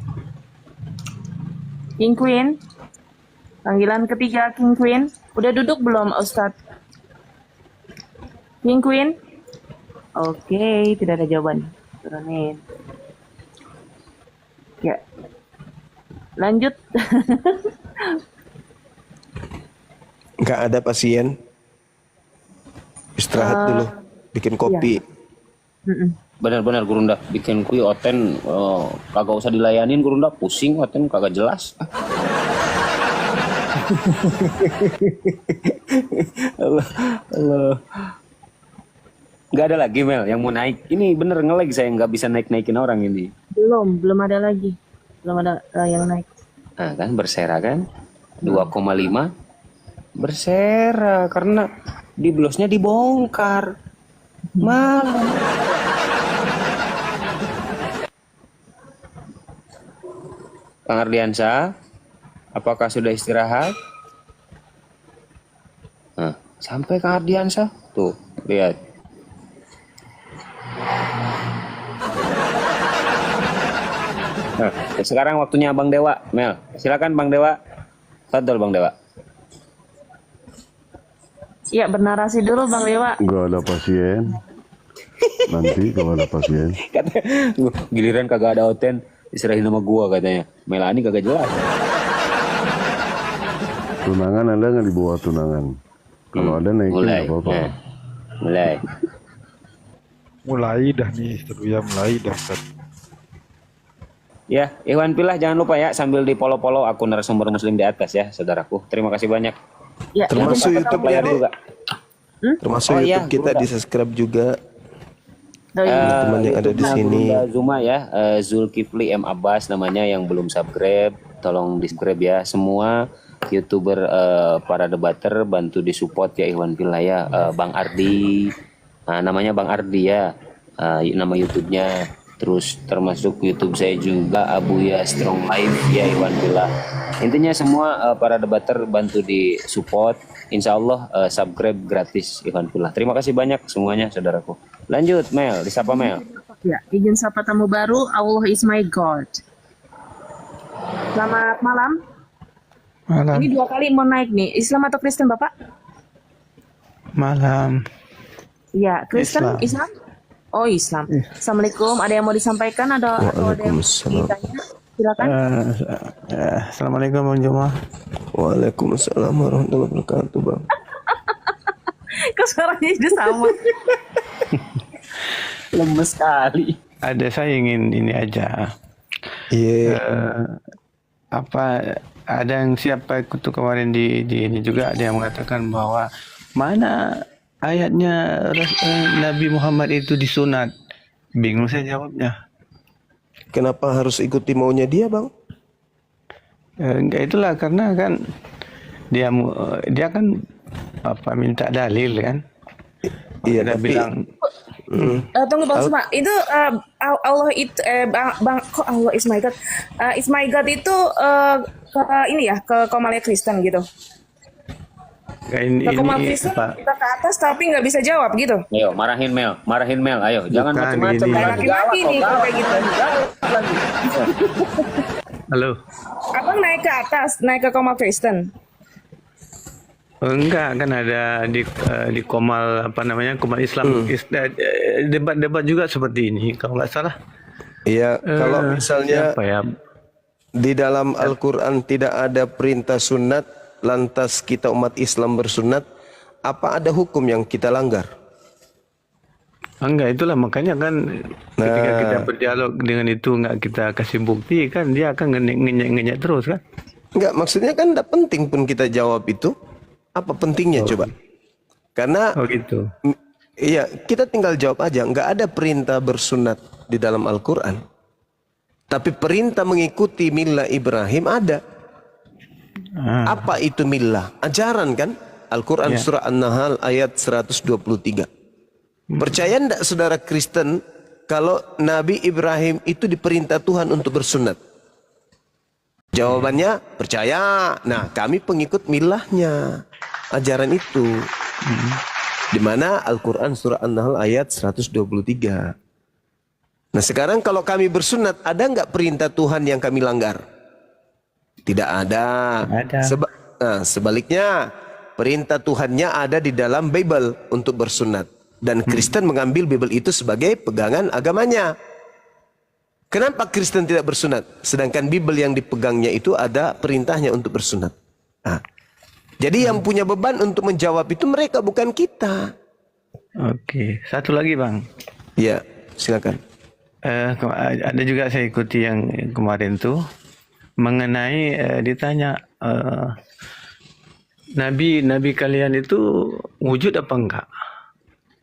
King Queen. Panggilan ketiga King Queen. Udah duduk belum Ustadz? King Queen. Oke, tidak ada jawaban. Turunin. Ya. Lanjut. Enggak ada pasien. Istirahat dulu. Bikin kopi. Iya. Benar-benar Gurunda bikin kuy Oten kagak usah dilayanin Gurunda, pusing Oten kagak jelas. Allah. Nggak ada lagi Mel yang mau naik. Ini bener nge-lag saya nggak bisa naik-naikin orang ini. Belum ada lagi. Belum ada yang naik. Nah kan bersera kan 2,5 bersera karena di blosnya dibongkar malam. Kang Ardiansa, apakah sudah istirahat? Nah, sampai Kang Ardiansa tuh lihat. Nah, sekarang waktunya Bang Dewa, Mel. Silakan Bang Dewa. Fadol Bang Dewa. Ya, bernarasi dulu Bang Dewa. Gak ada pasien. Nanti kalau ada pasien. Kata, giliran kagak ada Oten, diserahin sama gua katanya. Melani kagak jelas. Tunangan ada nggak di bawah tunangan? Kalau ada naikin nggak apa-apa. Mulai dah nih, ya mulai dah. Ya, Iwan Pilah jangan lupa ya sambil di follow akun narasumber muslim di atas ya, saudaraku. Terima kasih banyak. Ya, termasuk YouTube-nya juga. Termasuk YouTube kita di-subscribe juga. Teman yang ada di sini. Zuma ya, Zulkifli M Abbas namanya yang belum subscribe, tolong di-subscribe ya. Semua YouTuber para debater bantu di-support ya Iwan Pilah ya. Bang Ardi. Nah, namanya Bang Ardi ya. Nama YouTube-nya. Terus termasuk YouTube saya juga Abuya Strong Life ya Iwan Pilah. Intinya semua para debater bantu di support. Insya Allah subscribe gratis Iwan Pilah. Terima kasih banyak semuanya saudaraku. Lanjut Mel, disapa Mel. Ya, izin sapa tamu baru. Allah is my God. Selamat malam. Malam. Ini 2 kali mau naik nih. Islam atau Kristen Bapak? Malam. Ya, Kristen, Islam? Oh, Islam. Assalamualaikum. Ada yang mau disampaikan? Ada yang mau ditanya? Silakan. Assalamualaikum Bang Juma. Waalaikumsalam warahmatullahi wabarakatuh Bang. Kok suaranya jadi sama? Lemes sekali. Ada saya ingin ini aja. Iya. Ada yang siapa ikut kemarin di ini juga ada yang mengatakan bahwa mana ayatnya Nabi Muhammad itu disunat. Bingung saya jawabnya. Kenapa harus ikuti maunya dia, Bang? Enggak, itulah karena kan dia kan minta dalil kan. Iya, dia tapi bilang tunggu Bang Suma. Itu Allah itu Bang kok Allah is my God. Is my God itu ke Komalia Kristen gitu. Ini Kristen kita ke atas tapi nggak bisa jawab gitu. Ayo marahin Mel, ayo jangan macam-macam. Laki-laki nih kayak gitu. Halo. Abang naik ke atas, naik ke Komal Kristen. Enggak, kan ada di Komal Komal Islam. Debat-debat juga seperti ini kalau nggak salah. Iya, kalau misalnya di dalam Al-Quran tidak ada perintah sunat, lantas kita umat Islam bersunat, apa ada hukum yang kita langgar? Enggak, itulah makanya kan ketika kita berdialog dengan itu nggak kita kasih bukti kan dia akan ngenyek terus kan? Enggak, maksudnya kan tidak penting pun kita jawab itu. Apa pentingnya coba? Karena gitu. Iya, kita tinggal jawab aja. Enggak ada perintah bersunat di dalam Al-Quran. Tapi perintah mengikuti millah Ibrahim ada. Apa itu millah? Ajaran kan? Al-Quran surah An-Nahl ayat 123. Percaya enggak saudara Kristen kalau Nabi Ibrahim itu diperintah Tuhan untuk bersunat? Jawabannya percaya. Nah, kami pengikut millahnya, ajaran itu. Di mana Al-Quran surah An-Nahl ayat 123. Nah, sekarang kalau kami bersunat, ada enggak perintah Tuhan yang kami langgar? Tidak ada. Sebaliknya, perintah Tuhannya ada di dalam Bible untuk bersunat. Dan Kristen mengambil Bible itu sebagai pegangan agamanya. Kenapa Kristen tidak bersunat? Sedangkan Bible yang dipegangnya itu ada perintahnya untuk bersunat. Nah, jadi yang punya beban untuk menjawab itu mereka, bukan kita. Oke, satu lagi Bang. Ya. silakan. Ada juga saya ikuti yang kemarin tuh mengenai ditanya nabi kalian itu wujud apa enggak?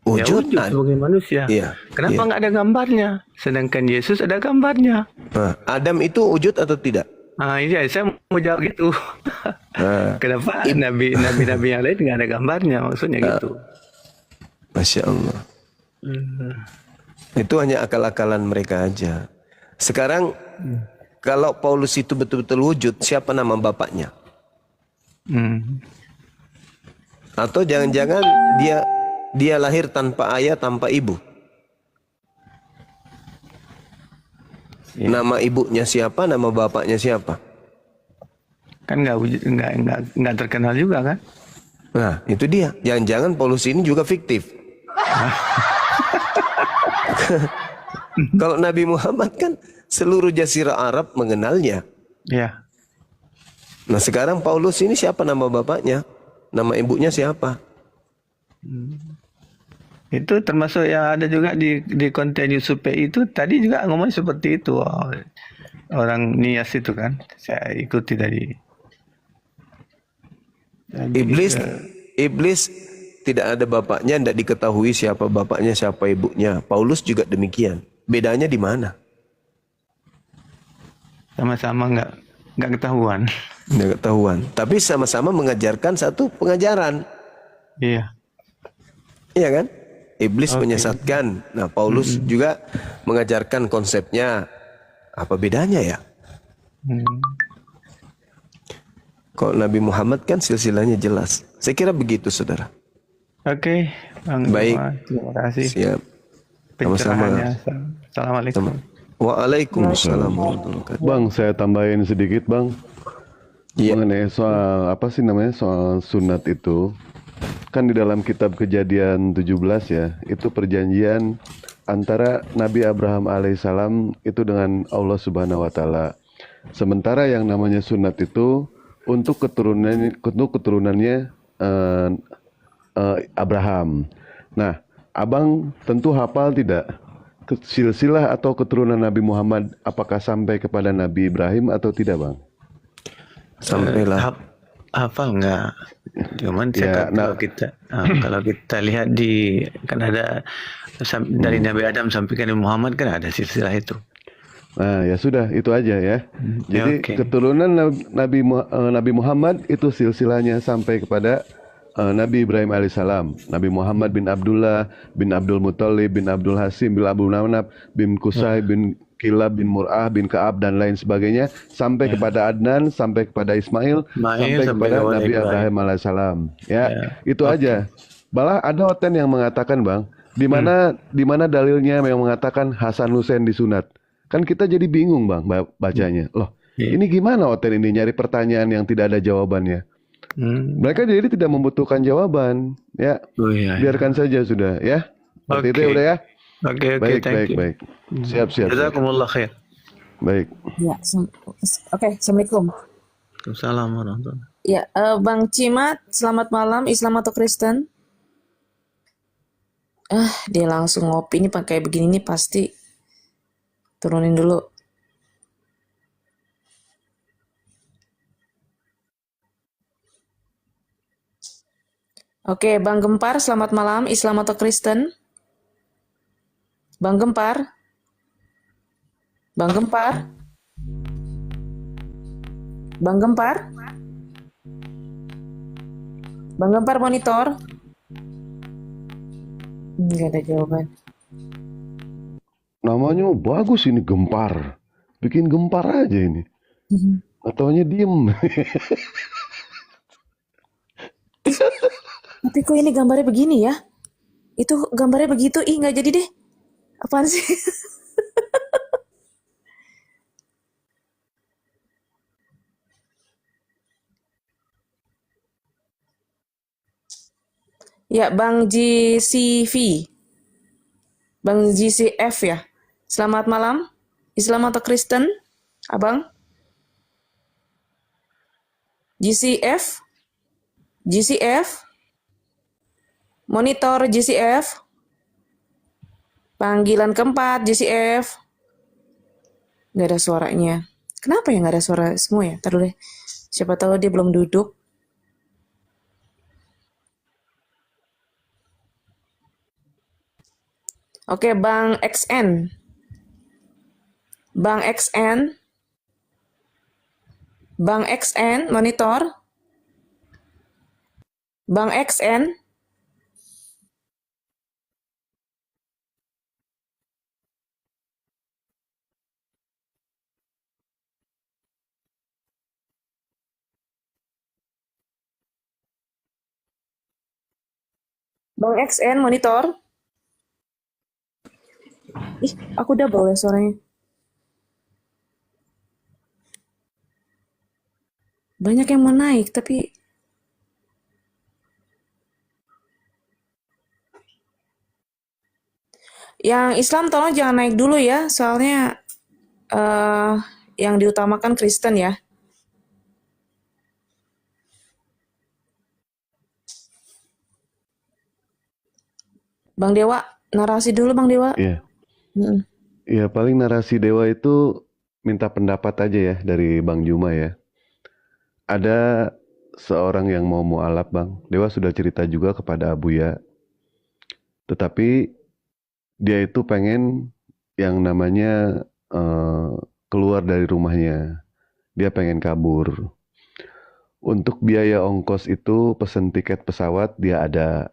Wujud, Ya, wujud sebagai manusia. Iya, Kenapa iya. enggak ada gambarnya? Sedangkan Yesus ada gambarnya. Nah, Adam itu wujud atau tidak? Iya, saya mau jawab gitu. Kenapa nabi-nabi yang lain nggak ada gambarnya? Maksudnya gitu. Masya Allah. Itu hanya akal-akalan mereka aja. Sekarang kalau Paulus itu betul-betul wujud, siapa nama bapaknya? Atau jangan-jangan dia lahir tanpa ayah, tanpa ibu? Nama ibunya siapa, nama bapaknya siapa? Kan nggak wujud, nggak terkenal juga kan? Nah, itu dia. Jangan-jangan Paulus ini juga fiktif. Kalau Nabi Muhammad kan seluruh jazirah Arab mengenalnya. Ya. Nah, sekarang Paulus ini siapa nama bapaknya? Nama ibunya siapa? Itu termasuk yang ada juga di konten Yusupe itu tadi juga ngomong seperti itu. Orang Nias itu kan. Saya ikuti tadi. Iblis tidak ada bapaknya, tidak diketahui siapa bapaknya, siapa ibunya. Paulus juga demikian. Bedanya di mana? Sama-sama nggak ketahuan. Nggak ketahuan. Tapi sama-sama mengajarkan satu pengajaran. Iya. Iya kan? Iblis menyesatkan. Nah, Paulus juga mengajarkan konsepnya. Apa bedanya ya? Kalau Nabi Muhammad kan silsilahnya jelas. Saya kira begitu, saudara. Oke, Bang. Baik. Terima kasih. Siap. Sama-sama. Pencerahannya. Assalamualaikum. Waalaikumsalam warahmatullahi wabarakatuh. Bang, saya tambahin sedikit, Bang. Mengenai soal apa sih namanya, soal sunat itu. Kan di dalam kitab Kejadian 17 ya, itu perjanjian antara Nabi Abraham alaihissalam itu dengan Allah Subhanahu wa taala. Sementara yang namanya sunat itu untuk keturunannya Abraham. Nah, Abang tentu hafal tidak silsilah atau keturunan Nabi Muhammad apakah sampai kepada Nabi Ibrahim atau tidak, Bang? Sampailah. Hafal nggak? Cuman ya, kalau kita lihat kan ada dari Nabi Adam sampai ke Nabi Muhammad kan ada silsilah itu. Nah, ya sudah, itu aja ya. Jadi keturunan Nabi Muhammad itu silsilahnya sampai kepada Nabi Ibrahim alaihissalam, Nabi Muhammad bin Abdullah bin Abdul Muthalib bin Abdul Hasim bin Abu Nanab bin Qusay bin Kilab bin Mur'ah bin Ka'ab dan lain sebagainya sampai kepada Adnan, sampai kepada Ismail, sampai kepada Nabi Ibrahim alaihissalam. Ya, itu aja. Malah ada hoten yang mengatakan, Bang, di mana dalilnya yang mengatakan Hasan Hussein disunat. Kan kita jadi bingung, Bang, bacanya. Loh, ini gimana hoten ini nyari pertanyaan yang tidak ada jawabannya? Mereka jadi tidak membutuhkan jawaban, ya. Biarkan saja sudah, ya. Seperti itu udah ya. Oke, baik. Siap. Jazakumullah khair. Baik. Ya, oke, assalamualaikum. Waalaikumsalam warahmatullahi. Ya, Bang Cimat, selamat malam. Islam atau Kristen? Dia langsung ngopi ini pakai begini nih pasti. Turunin dulu. Oke, Bang Gempar, selamat malam. Islam atau Kristen? Bang Gempar? Bang Gempar? Bang Gempar? Bang Gempar monitor? Nggak ada jawaban. Namanya bagus ini, Gempar. Bikin gempar aja ini. Ataunya diem. Tapi kok ini gambarnya begini ya? Itu gambarnya begitu, nggak jadi deh. Apaan sih? Ya, Bang GCV. Bang GCF ya. Selamat malam. Islam atau Kristen? Abang? GCF? GCF? Monitor GCF? Panggilan keempat, JCF. Nggak ada suaranya. Kenapa ya nggak ada suara semua ya? Ntar dulu deh. Siapa tahu dia belum duduk. Oke, Bang XN. Bang XN. Bang XN, monitor. Bang XN. Bang XN, monitor. Ih, aku double ya suaranya. Banyak yang mau naik, tapi yang Islam tolong jangan naik dulu ya, soalnya yang diutamakan Kristen ya. Bang Dewa, narasi dulu Bang Dewa. Iya. Mm. Ya paling narasi Dewa itu minta pendapat aja ya dari Bang Juma ya. Ada seorang yang mau mualaf Bang. Dewa sudah cerita juga kepada Abuya. Tetapi dia itu pengen yang namanya keluar dari rumahnya. Dia pengen kabur. Untuk biaya ongkos itu pesen tiket pesawat dia ada.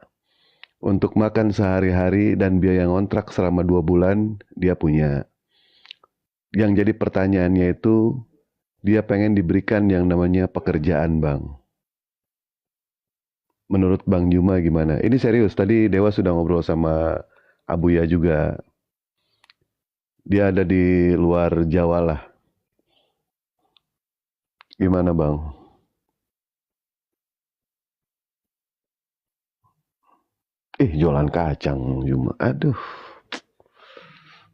Untuk makan sehari-hari dan biaya ngontrak selama 2 bulan dia punya. Yang jadi pertanyaannya itu dia pengen diberikan yang namanya pekerjaan Bang. Menurut Bang Juma gimana? Ini serius, tadi Dewa sudah ngobrol sama Abuya juga. Dia ada di luar Jawa lah. Gimana Bang? Jualan kacang Juma. Aduh.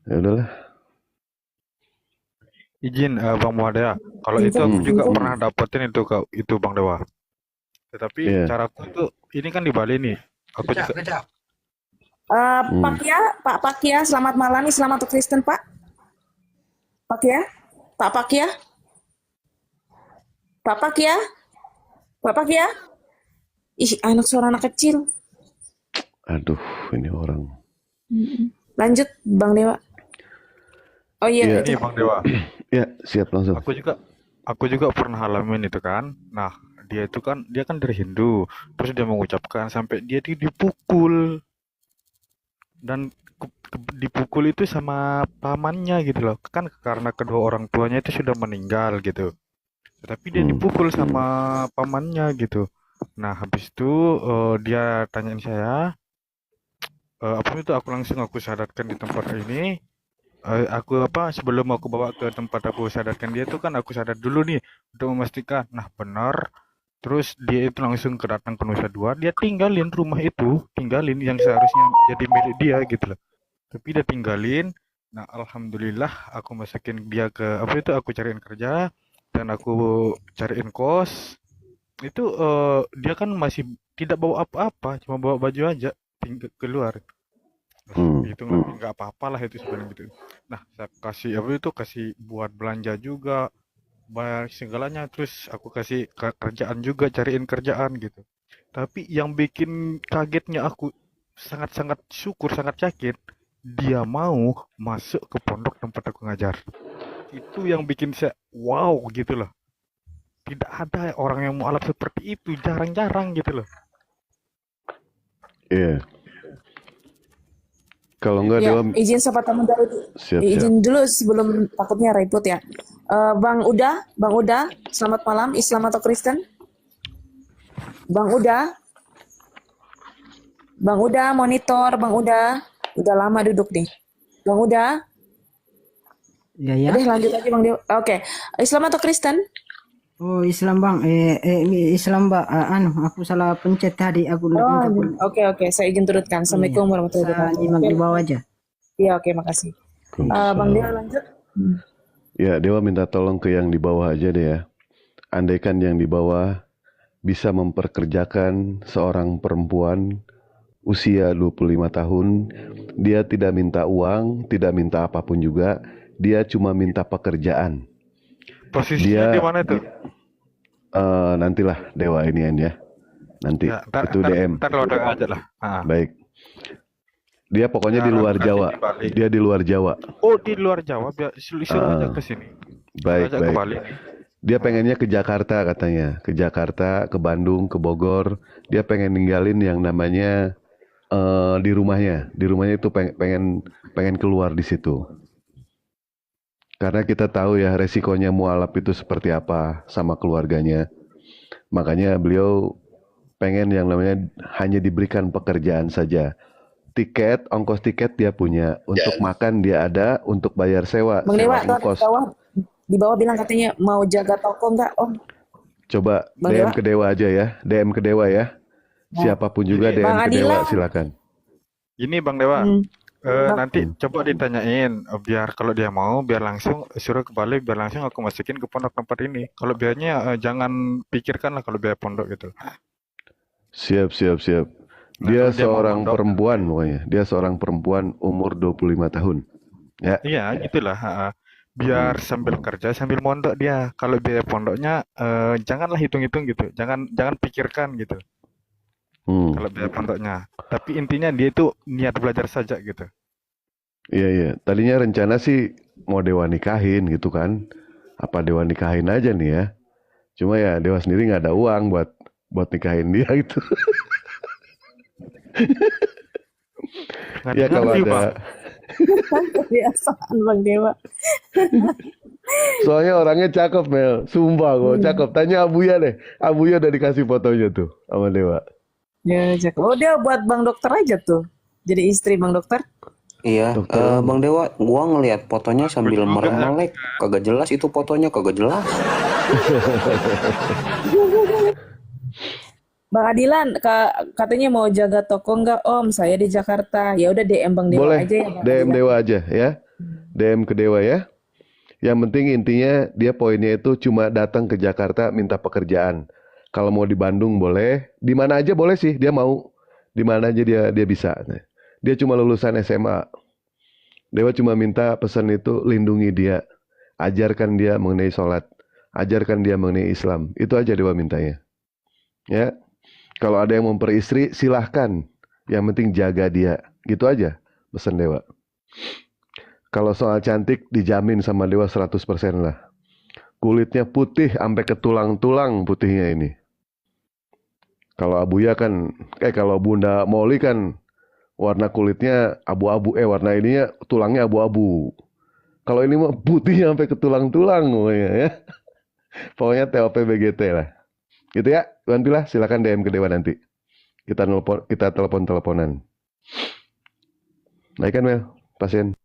Ya udahlah. Izin Bang Muada, kalau itu aku juga pernah dapetin itu Bang Dewa. Tetapi caraku itu ini kan di Bali nih. Aku juga. Pak Pakia, selamat malam. Islam atau Kristen Pak? Pakia, Pak Pakia, Pak Pakia, Pak Pakia. Ih, suara anak kecil. Aduh, ini orang. Lanjut Bang Dewa. Oh iya. Ini Bang Dewa. Ya, siap langsung. Aku juga pernah alamin itu kan. Nah, dia kan dari Hindu. Terus dia mengucapkan sampai dia dipukul. Dan dipukul itu sama pamannya gitu loh. Kan karena kedua orang tuanya itu sudah meninggal gitu. Tapi dia dipukul sama pamannya gitu. Nah, habis itu dia tanyain saya, apa itu aku sadarkan di tempat ini. Sebelum aku bawa ke tempat aku sadarkan dia tuh kan aku sadar dulu nih untuk memastikan nah benar. Terus dia itu langsung datang ke Nusa Dua, dia tinggalin rumah itu, tinggalin yang seharusnya jadi milik dia gitu loh. Tapi dia tinggalin. Nah, alhamdulillah aku masukin dia ke aku cariin kerja dan aku cariin kos. Itu dia kan masih tidak bawa apa-apa, cuma bawa baju aja keluar. Itu nggak apa-apa lah itu sebenarnya gitu. Nah, saya kasih buat belanja juga, bayar segalanya, terus aku kasih kerjaan juga, cariin kerjaan gitu. Tapi yang bikin kagetnya aku sangat-sangat syukur, sangat yakin dia mau masuk ke pondok tempat aku ngajar. Itu yang bikin saya wow gitu loh. Tidak ada orang yang mualaf seperti itu, jarang-jarang gitu loh. Iya. Kalau enggak Ya, Dewa izin sobat tamu dulu. siap. Izin dulu sebelum takutnya ribut ya. Bang Uda, selamat malam. Islam atau Kristen? Bang Uda, monitor, Bang Uda. Udah lama duduk nih. Bang Uda. Ya. Udah lanjut aja Bang Dewa. Oke. Islam atau Kristen? Oh, Islam Bang. Islam Mbak. Aku salah pencet tadi. Aku Oke. Saya izin turutkan. Assalamualaikum warahmatullahi wabarakatuh. Saya nyimak di bawah aja. Iya, oke, makasih. Bang Dewa lanjut. Ya, Dewa minta tolong ke yang di bawah aja deh ya. Andaikan yang di bawah bisa memperkerjakan seorang perempuan usia 25 tahun, dia tidak minta uang, tidak minta apapun juga, dia cuma minta pekerjaan. Posisinya Dia di mana itu? nantilah Dewa inian ya. Nanti Ya, ntar, itu ntar, DM. ntar lo udah aja lah. Baik. Dia pokoknya di luar Jawa. Dia di luar Jawa. Oh, di luar Jawa, biar suruh aja ke sini. Baik, Ajak ke baik. Bali. Dia pengennya ke Jakarta katanya, ke Jakarta, ke Bandung, ke Bogor. Dia pengen ninggalin yang namanya di rumahnya. Di rumahnya itu pengen keluar di situ. Karena kita tahu ya resikonya mualaf itu seperti apa sama keluarganya. Makanya beliau pengen yang namanya hanya diberikan pekerjaan saja. Tiket, ongkos tiket dia punya, untuk makan dia ada, untuk bayar sewa, Bang sewa Dewa, tuh ongkos. di bawah bilang katanya mau jaga toko nggak Om? Coba Bang DM Dewa? ke Dewa aja ya, DM ke Dewa ya. Siapapun juga DM Bang ke Dewa, Adila. silakan. Ini Bang Dewa, Bang- nanti coba ditanyain, biar kalau dia mau, biar langsung suruh ke Bali, biar langsung aku masukin ke pondok tempat ini. Kalau biayanya jangan pikirkan lah kalau biaya pondok gitu. Siap. Nah, Dia kalau dia mau seorang pondok, perempuan pokoknya. Dia seorang perempuan umur 25 tahun. Ya. iya gitulah. Biar sambil kerja sambil mondok dia. Kalau biaya pondoknya janganlah hitung-hitung gitu, jangan pikirkan gitu. Kalau biaya pondoknya. Tapi intinya dia itu niat belajar saja gitu. Iya. Tadinya rencana sih mau Dewa nikahin gitu kan. Apa Dewa nikahin aja nih ya. Cuma ya Dewa sendiri nggak ada uang buat nikahin dia gitu. Ya kalau ada. Kebiasaan Bang Dewa. Soalnya orangnya cakep Mel. Sumpah kok cakep. Tanya Abuya deh. Abuya udah dikasih fotonya tuh sama Dewa. Ya, cakep. Oh dia buat Bang Dokter aja tuh. Jadi istri Bang Dokter. Iya, Bang Dewa, gua ngelihat fotonya sambil merem-melek, kagak jelas itu fotonya, kagak jelas. Bang Adilan, katanya mau jaga toko nggak Om? Saya di Jakarta. Ya udah DM Bang Dewa Boleh, aja ya Bang DM Adilan. Dewa aja ya. DM ke Dewa ya. Yang penting intinya dia poinnya itu cuma datang ke Jakarta minta pekerjaan. Kalau mau di Bandung boleh, di mana aja boleh sih, dia mau. Di mana aja dia bisa. Dia cuma lulusan SMA. Dewa cuma minta pesan itu lindungi dia. Ajarkan dia mengenai sholat. Ajarkan dia mengenai Islam. Itu aja Dewa mintanya. Ya. Kalau ada yang memperistri silahkan. Yang penting jaga dia. Gitu aja pesan Dewa. Kalau soal cantik dijamin sama Dewa 100% lah. Kulitnya putih sampai ke tulang-tulang putihnya ini. Kalau Abuya kan, kalau Bunda Molly kan warna kulitnya abu-abu, warna ininya tulangnya abu-abu. Kalau ini mah putih sampai ke tulang-tulang pokoknya ya. Pokoknya TOP BGT lah. Gitu ya, Tuan Pilah, silakan DM ke Dewa nanti. Kita telepon-teleponan. Baik kan Mel, pasien.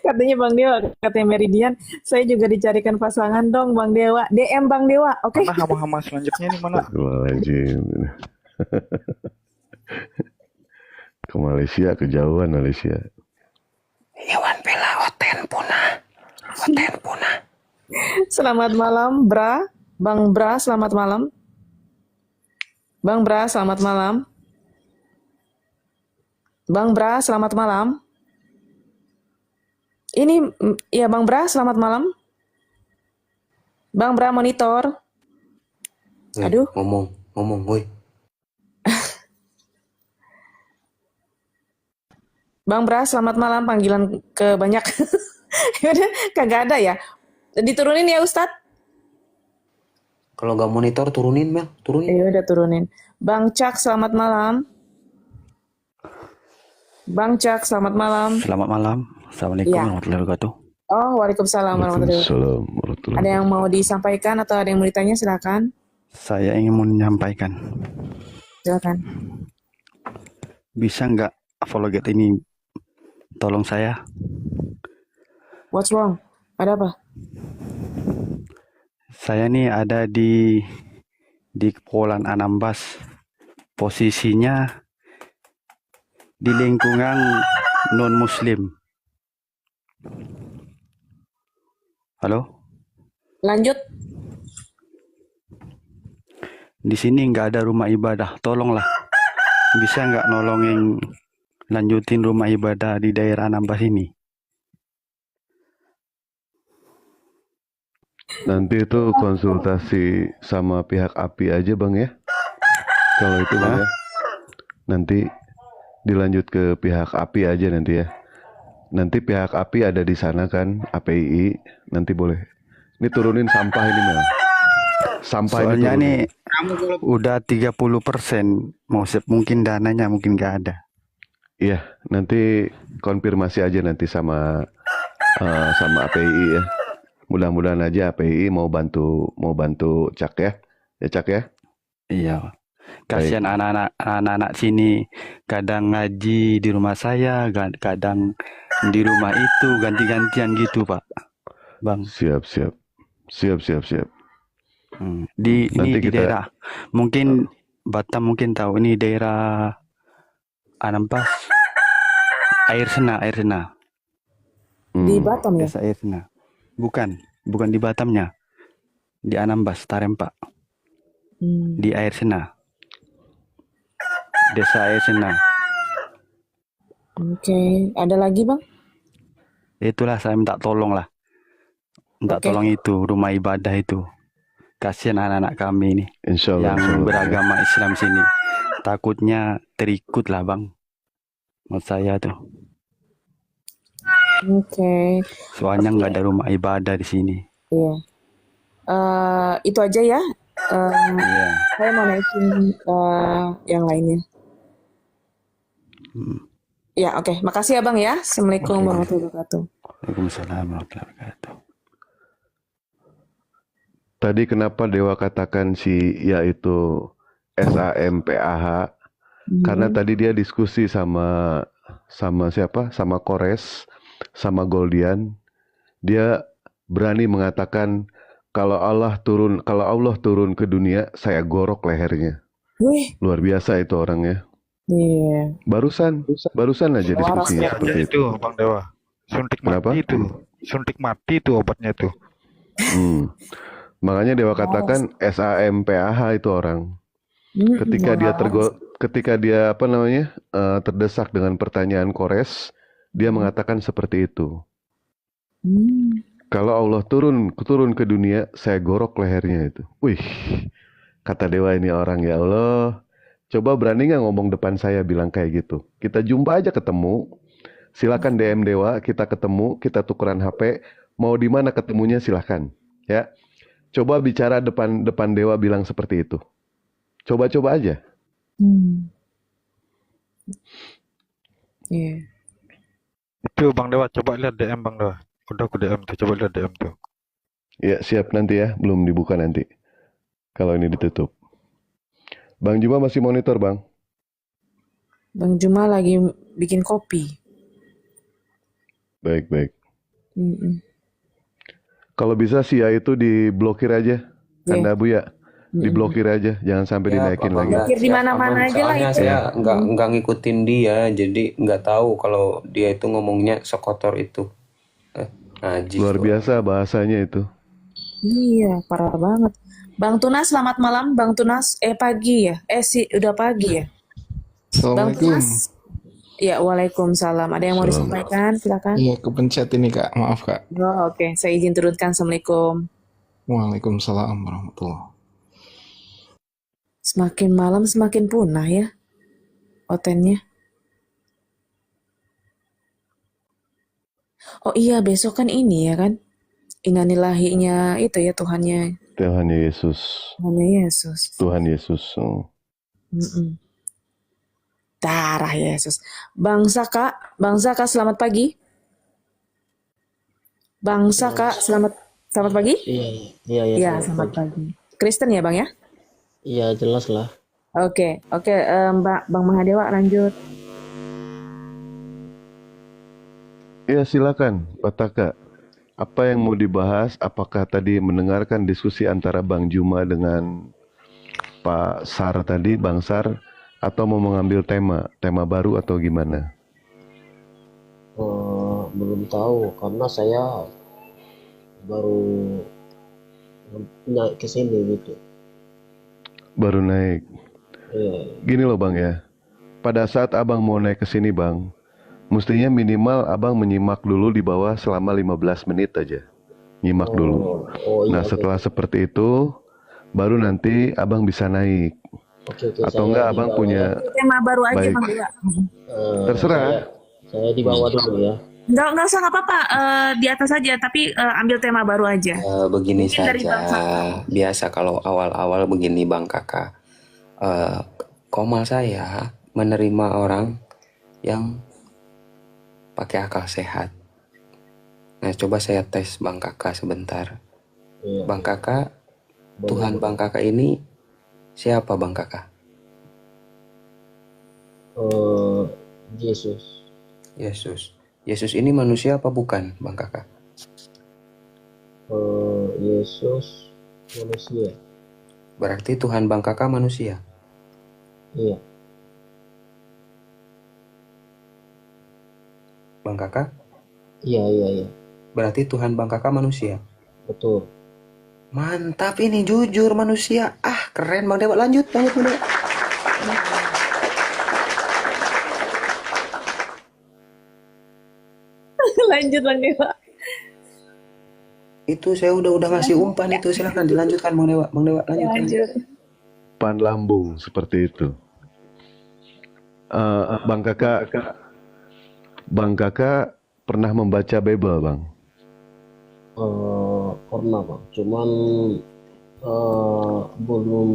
Katanya Bang Dewa, katanya Meridian, saya juga dicarikan pasangan dong Bang Dewa. DM Bang Dewa, oke? Mana hama-hama selanjutnya nih mana? Astagfirullahaladzim. Ke Malaysia, kejauhan Malaysia. Iwan Pela Oten punah. Selamat malam, Bra. Bang Bra, selamat malam. Bang Bra, selamat malam. Bang Bra, selamat malam. Ini, ya Bang Bra, selamat malam. Bang Bra monitor. Aduh. Ngomong, woi. Bang Bra, selamat malam. Panggilan ke banyak. Yaudah, kagak ada ya. Diturunin ya Ustadz. Kalau nggak monitor turunin Mel, turunin. Ya udah turunin. Bang Cak, selamat malam. Bang Cak, selamat malam. Selamat malam. Assalamualaikum Iya. warahmatullahi wabarakatuh. Oh, waalaikumsalam warahmatullahi wabarakatuh. Assalamualaikum. Ada yang mau disampaikan atau ada yang mau ditanya, silakan. Saya ingin menyampaikan, Silakan. bisa nggak apologet ini tolong saya? What's wrong? Ada apa? Saya nih ada di Kepulauan Anambas. Posisinya di lingkungan non-muslim. Halo? Lanjut. Di sini nggak ada rumah ibadah. Tolonglah bisa nggak nolongin lanjutin rumah ibadah di daerah Anambas ini? Nanti itu konsultasi sama pihak API aja Bang ya. Kalau itu Bang ya. Nanti dilanjut ke pihak API aja nanti ya. Nanti pihak API ada di sana kan, API, nanti boleh. Ini turunin sampah ini Mel. Sampah Soalnya ini nih udah 30%, mungkin dananya mungkin nggak ada. Iya, nanti konfirmasi aja nanti sama sama API ya. Mudah-mudahan aja API mau bantu Cak ya. Ya Cak ya. Iya. Kasihan anak-anak sini kadang ngaji di rumah saya, kadang di rumah itu ganti-gantian gitu, Pak. Bang. Siap. Ini di daerah mungkin Batam mungkin tahu ini daerah Anambas. Air Sena. Di Batam ya? Desa Air Sena. Bukan di Batamnya. Di Anambas, Tarempa. Di Air Sena. Desa Air Sena. Oke, ada lagi Bang? Itulah saya minta tolong lah. Tolong itu rumah ibadah itu. Kasihan anak-anak kami ini yang beragama Islam sini. Takutnya terikut lah Bang. Menurut saya tuh. Oke. Soalnya nggak ada rumah ibadah di sini. Iya. Itu aja ya. Iya. Saya mau naikin yang lainnya. Ya, oke. Makasih ya Bang ya. Assalamualaikum warahmatullahi wabarakatuh. Waalaikumsalam warahmatullahi wabarakatuh. Tadi kenapa Dewa katakan si yaitu SAMPAH? Karena tadi dia diskusi sama siapa? Sama Kores, sama Goldian. Dia berani mengatakan kalau Allah turun ke dunia, saya gorok lehernya. Wih. Luar biasa itu orangnya. Iya. Barusan aja diskusinya seperti itu. Bang Dewa. Suntik mati itu obatnya itu. Makanya Dewa katakan SAMPAH itu orang. Ketika dia terdesak dengan pertanyaan Kores, dia mengatakan seperti itu. Kalau Allah turun ke dunia, saya gorok lehernya itu. Wih, kata Dewa ini orang, ya Allah. Coba berani nggak ngomong depan saya bilang kayak gitu. Kita jumpa aja ketemu. Silakan DM Dewa, kita ketemu, kita tukeran HP. Mau di mana ketemunya silakan. Ya. Coba bicara depan Dewa bilang seperti itu. Coba aja. Iya. Itu Bang Dewa, coba lihat DM Bang Dewa. Udah aku DM tuh, coba lihat DM tuh. Ya siap nanti ya, belum dibuka nanti. Kalau ini ditutup. Bang Juma masih monitor Bang? Bang Juma lagi bikin kopi. Baik. Kalau bisa sih ya itu diblokir aja. Anda Bu ya. Diblokir aja, jangan sampai dinaikin lagi. Blokir di mana-mana aja lah itu. Saya nggak ngikutin dia, jadi nggak tahu kalau dia itu ngomongnya sekotor itu. Najis. Luar biasa bahasanya itu. Iya, parah banget. Bang Tunas, selamat malam. Bang Tunas, pagi ya? Udah pagi ya? Bang Tunas. Ya, waalaikumsalam. Ada yang mau disampaikan? Silakan. Iya, kepencet ini Kak. Maaf Kak. Oh, oke. Saya izin turunkan. Assalamualaikum. Waalaikumsalam warahmatullahi. Semakin malam semakin punah ya otennya. Oh iya, besok kan ini ya kan? Innalillahi-nya itu ya Tuhannya. Tuhan Yesus. Tuhan Yesus. Darah Yesus. Bang Saka selamat pagi. Bang Saka selamat pagi. Iya, selamat pagi. Kristen ya Bang ya? Iya, jelas lah. Oke, Bang Mahadewa lanjut. Ya silakan, Pak Taka. Apa yang mau dibahas? Apakah tadi mendengarkan diskusi antara Bang Juma dengan Pak Sar tadi, Bang Sar, atau mau mengambil tema baru atau gimana? Belum tahu karena saya baru naik ke sini gitu. Baru naik. Iya. Gini loh Bang ya. pada saat abang mau naik ke sini bang, mestinya minimal abang menyimak dulu di bawah selama 15 menit aja. Nyimak dulu. iya, Nah setelah seperti itu, baru nanti abang bisa naik. Oke, Atau saya enggak di abang bawah punya... Tema baru aja Baik. Bang Dewa. Terserah. saya di bawah dulu ya. Nggak usah, nggak apa-apa. Di atas aja, tapi ambil tema baru aja. Begini Mungkin dari Bang saja, Saka. biasa kalau awal-awal begini Bang Kakak, Komal saya menerima orang yang pakai akal sehat. Nah, coba saya tes Bang Kakak sebentar. Iya. Bang Kakak, Tuhan Bang Kakak ini siapa Bang Kakak? Yesus. Yesus. Yesus ini manusia apa bukan Bang Kakak? Yesus manusia. Berarti Tuhan Bang Kakak manusia. Iya. Bang Kakak? Iya. Berarti Tuhan Bang Kakak manusia. Betul. Mantap ini, jujur manusia. Keren Bang Dewa. Lanjut Bang Dewa. Lanjut Bang Dewa. Itu saya udah ngasih umpan itu. Silahkan dilanjutkan Bang Dewa. Bang Dewa lanjut. Pan lambung seperti itu. Bang Kakak pernah membaca Bible Bang? Pernah Bang. Cuman belum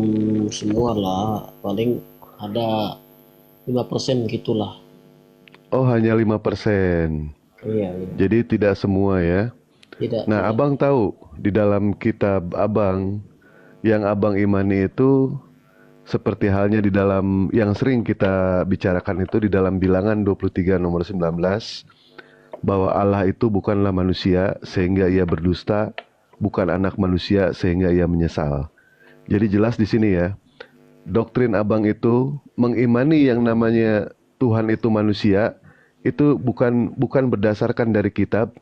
semua lah. Paling ada 5% gitulah. Oh hanya 5%. Iya. Jadi tidak semua ya. Tidak. Nah abang tahu di dalam kitab abang yang abang imani itu seperti halnya di dalam yang sering kita bicarakan itu di dalam Bilangan 23 nomor 19 bahwa Allah itu bukanlah manusia sehingga ia berdusta, bukan anak manusia sehingga ia menyesal. Jadi jelas di sini ya, doktrin abang itu mengimani yang namanya Tuhan itu manusia itu bukan berdasarkan dari kitab,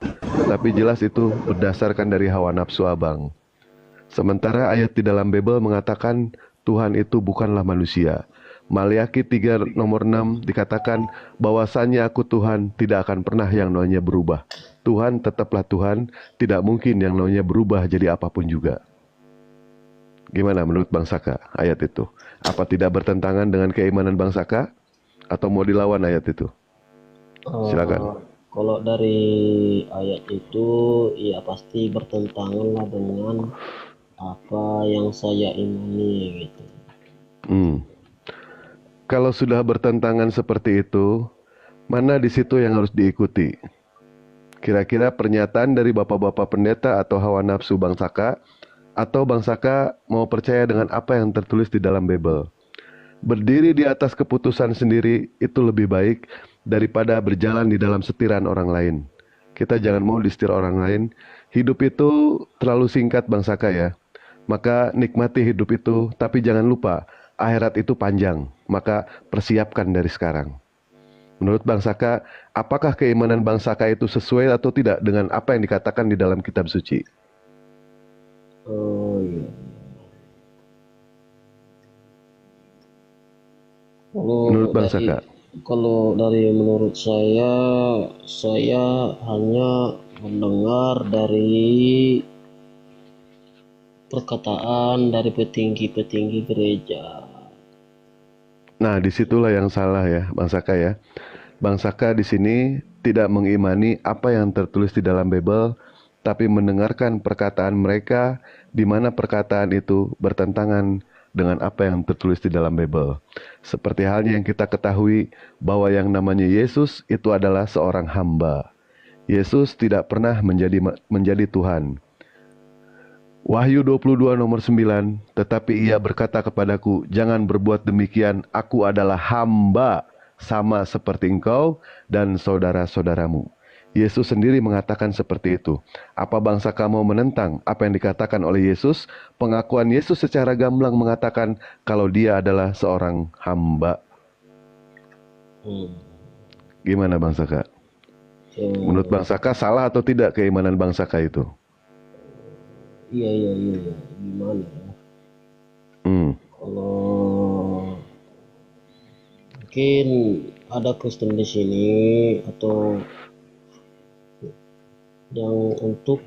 tapi jelas itu berdasarkan dari hawa nafsu abang. Sementara ayat di dalam Bible mengatakan Tuhan itu bukanlah manusia. Maliaki 3 nomor 6 dikatakan bahwasannya aku Tuhan, tidak akan pernah yang namanya berubah. Tuhan tetaplah Tuhan, tidak mungkin yang namanya berubah jadi apapun juga. Gimana menurut Bang Saka ayat itu? Apa tidak bertentangan dengan keimanan Bang Saka? Atau mau dilawan ayat itu? Silakan. Kalau dari ayat itu ya pasti bertentangan lah dengan apa yang saya imani gitu. Kalau sudah bertentangan seperti itu, mana di situ yang harus diikuti? Kira-kira pernyataan dari bapak-bapak pendeta atau hawa nafsu Bang Saka, atau Bang Saka mau percaya dengan apa yang tertulis di dalam Bible? Berdiri di atas keputusan sendiri itu lebih baik daripada berjalan di dalam setiran orang lain. Kita jangan mau disetir orang lain. Hidup itu terlalu singkat Bang Saka ya. Maka nikmati hidup itu, tapi jangan lupa akhirat itu panjang. Maka persiapkan dari sekarang. Menurut Bang Saka, apakah keimanan Bang Saka itu sesuai atau tidak dengan apa yang dikatakan di dalam kitab suci? Iya. Menurut Bang Saka? Kalau dari menurut saya hanya mendengar dari perkataan dari petinggi-petinggi gereja. Nah, disitulah yang salah ya, Bang Saka ya. Bang Saka di sini tidak mengimani apa yang tertulis di dalam Bible, tapi mendengarkan perkataan mereka di mana perkataan itu bertentangan dengan apa yang tertulis di dalam Bible. Seperti halnya yang kita ketahui bahwa yang namanya Yesus itu adalah seorang hamba. Yesus tidak pernah menjadi Tuhan. Wahyu 22 nomor 9, tetapi ia berkata kepadaku, jangan berbuat demikian, aku adalah hamba sama seperti engkau dan saudara-saudaramu. Yesus sendiri mengatakan seperti itu. Apa Bang Saka mau menentang apa yang dikatakan oleh Yesus? Pengakuan Yesus secara gamblang mengatakan kalau dia adalah seorang hamba. Gimana Bang Saka? Menurut Bang Saka salah atau tidak keimanan Bang Saka itu? Iya. Gimana ya? Kalau mungkin ada Kristen di sini atau yang untuk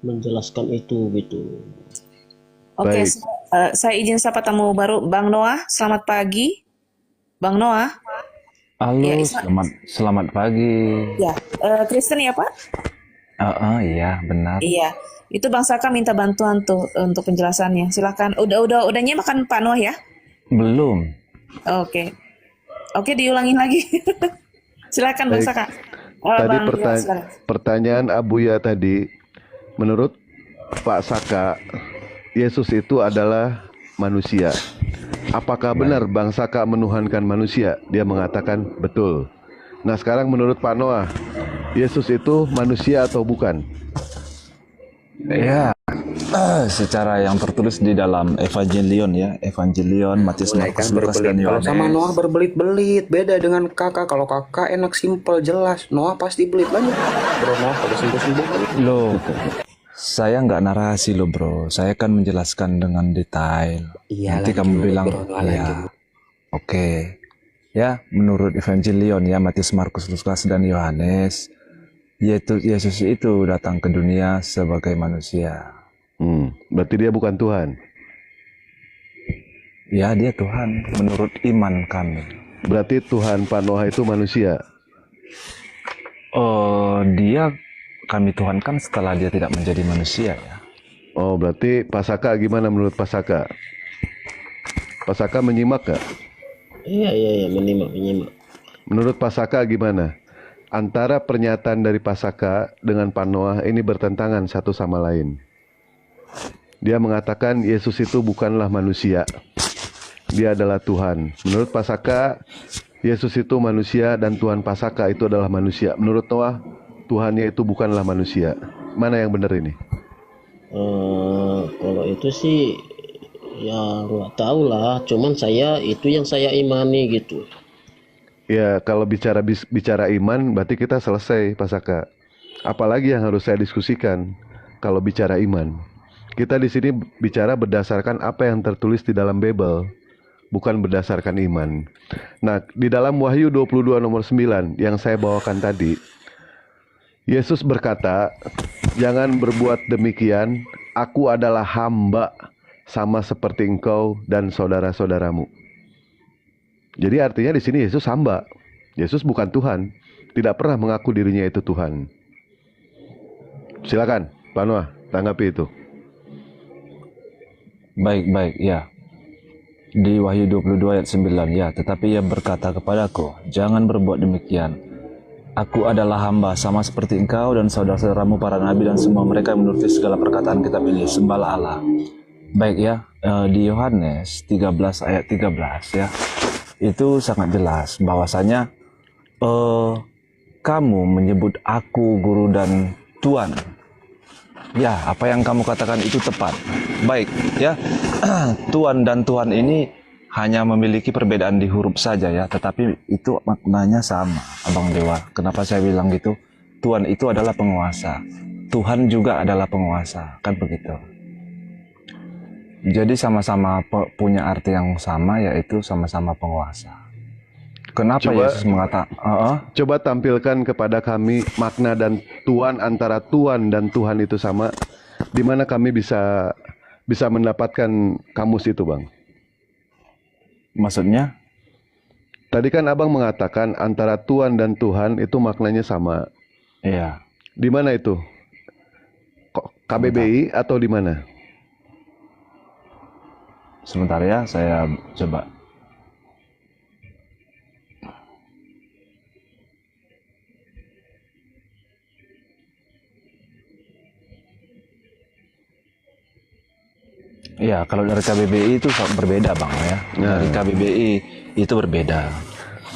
menjelaskan itu gitu. Oke, saya izin sapa tamu baru, Bang Noah. Selamat pagi, Bang Noah. Halo, Ya, selamat pagi. Ya, Kristen ya Pak? Iya, benar. Iya, itu Bang Saka minta bantuan tuh untuk penjelasannya. Silakan. Udah nyimakan Pak Noah ya? Belum. Oke, diulangin lagi. Silakan Bang Baik. Saka. Tadi Bang, ya, silakan. pertanyaan Abuya tadi, menurut Pak Saka, Yesus itu adalah manusia. Apakah benar Bang Saka menuhankan manusia? Dia mengatakan betul. Nah sekarang menurut Pak Noah, Yesus itu manusia atau bukan? Ya, secara yang tertulis di dalam Evangelion ya, Evangelion Matius, Markus, Lukas, dan Kalau Yohanes. sama Noah berbelit-belit, beda dengan kakak. Kalau kakak enak, simpel, jelas. Noah pasti belit banyak. Bro, Noah pada simpel-simpel. Loh, saya nggak narasi loh bro, saya kan menjelaskan dengan detail. Iya, Nanti kamu bilang, lagi. ya, oke. Ya, menurut Evangelion ya, Matius, Markus, Lukas, dan Yohanes, yaitu Yesus itu datang ke dunia sebagai manusia. Berarti dia bukan Tuhan? Ya, dia Tuhan menurut iman kami. Berarti Tuhan Pak Noah itu manusia? Dia kami tuhankan setelah dia tidak menjadi manusia ya. Oh, berarti Pak Saka gimana menurut Pak Saka? Pak Saka menyimak gak? Iya, menyimak. Menurut Pak Saka gimana? Antara pernyataan dari Pak Saka dengan Pak Noah ini bertentangan satu sama lain. Dia mengatakan Yesus itu bukanlah manusia. Dia adalah Tuhan. Menurut Pak Saka, Yesus itu manusia dan Tuhan Pak Saka itu adalah manusia. Menurut Noah, Tuhannya itu bukanlah manusia. Mana yang benar ini? Kalau itu sih ya nggak tahu lah. Cuman itu yang saya imani gitu. Ya, kalau bicara iman, berarti kita selesai, Pak Saka. Apalagi yang harus saya diskusikan kalau bicara iman? Kita di sini bicara berdasarkan apa yang tertulis di dalam Bible, bukan berdasarkan iman. Nah, di dalam Wahyu 22 nomor 9 yang saya bawakan tadi, Yesus berkata, "Jangan berbuat demikian, aku adalah hamba sama seperti engkau dan saudara-saudaramu." Jadi artinya di sini Yesus hamba. Yesus bukan Tuhan, tidak pernah mengaku dirinya itu Tuhan. Silakan, Pak Noah, tanggapi itu. Baik, ya. Di Wahyu 22 ayat 9, ya, tetapi ia berkata kepadaku, jangan berbuat demikian. Aku adalah hamba sama seperti engkau dan saudara-saudaramu para nabi dan semua mereka yang menuruti segala perkataan kitab ini. Sembahlah Allah. Baik ya, di Yohanes 13 ayat 13 ya, itu sangat jelas bahwasanya kamu menyebut aku guru dan Tuhan. Ya, apa yang kamu katakan itu tepat. Baik ya, Tuhan dan Tuhan ini hanya memiliki perbedaan di huruf saja ya, tetapi itu maknanya sama, Abang Dewa. Kenapa saya bilang gitu? Tuhan itu adalah penguasa, Tuhan juga adalah penguasa, kan begitu. Jadi sama-sama punya arti yang sama, yaitu sama-sama penguasa. Kenapa Yesus mengatakan? Coba tampilkan kepada kami makna dan Tuhan, antara Tuhan dan Tuhan itu sama. Di mana kami bisa mendapatkan kamus itu, Bang? Maksudnya? Tadi kan Abang mengatakan antara Tuhan dan Tuhan itu maknanya sama. Iya. Di mana itu? KBBI atau di mana? Sebentar ya, saya coba. Ya, kalau dari KBBI itu berbeda, Bang ya. Dari KBBI itu berbeda.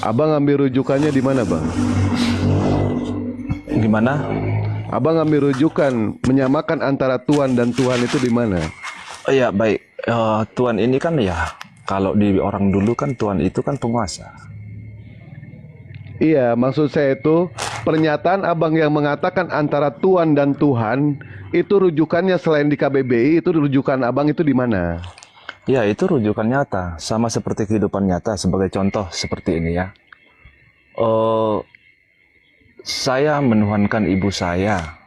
Abang ambil rujukannya di mana, Bang? Gimana? Abang ambil rujukan menyamakan antara Tuhan dan Tuhan itu di mana? Ya, baik. Tuhan ini kan ya, kalau di orang dulu kan Tuhan itu kan penguasa. Iya, maksud saya itu pernyataan Abang yang mengatakan antara Tuhan dan Tuhan itu rujukannya selain di KBBI, itu rujukan Abang itu di mana? Ya, itu rujukan nyata, sama seperti kehidupan nyata. Sebagai contoh seperti ini ya. Saya menuhankan ibu saya.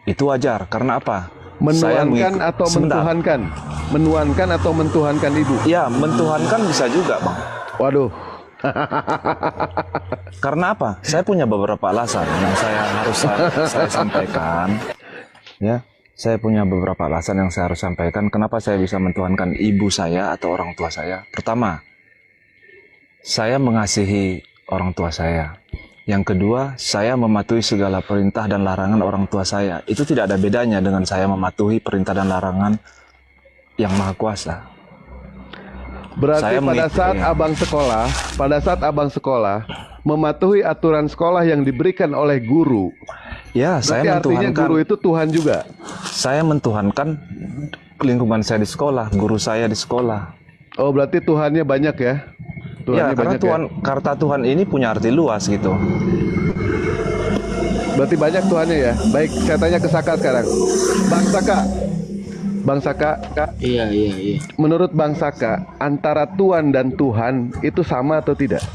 Itu wajar, karena apa? Menuhankan atau mentuhankan? Menuhankan atau mentuhankan ibu? Ya, mentuhankan bisa juga, Bang. Waduh. Karena apa? Saya punya beberapa alasan yang saya sampaikan. Ya, saya punya beberapa alasan yang saya harus sampaikan kenapa saya bisa mentuhankan ibu saya atau orang tua saya. Pertama, saya mengasihi orang tua saya. Yang kedua, saya mematuhi segala perintah dan larangan orang tua saya. Itu tidak ada bedanya dengan saya mematuhi perintah dan larangan yang Maha Kuasa. Berarti pada saat abang sekolah, mematuhi aturan sekolah yang diberikan oleh guru. Ya, saya artinya guru itu Tuhan juga. Saya mentuhankan lingkungan saya di sekolah, guru saya di sekolah. Oh, berarti Tuhannya banyak ya? Ya, karena kata Tuhan ini punya arti luas gitu. Berarti banyak Tuhannya ya. Baik, saya tanya ke Saka sekarang. Bang Saka. Iya. Menurut Bang Saka, antara Tuhan dan Tuhan itu sama atau tidak?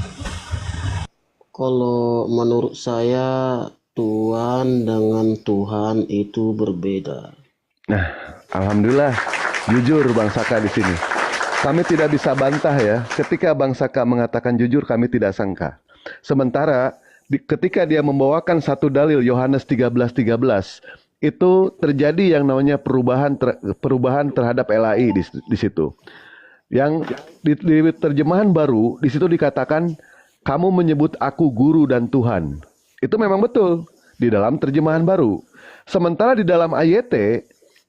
Kalau menurut saya Tuhan dengan Tuhan itu berbeda. Nah, alhamdulillah jujur Bang Saka di sini. Kami tidak bisa bantah ya. Ketika Bang Saka mengatakan jujur, kami tidak sangka. Sementara ketika dia membawakan satu dalil Yohanes 13:13, itu terjadi yang namanya perubahan terhadap LAI di situ. Yang di terjemahan baru di situ dikatakan kamu menyebut aku guru dan Tuhan. Itu memang betul di dalam terjemahan baru. Sementara di dalam AYT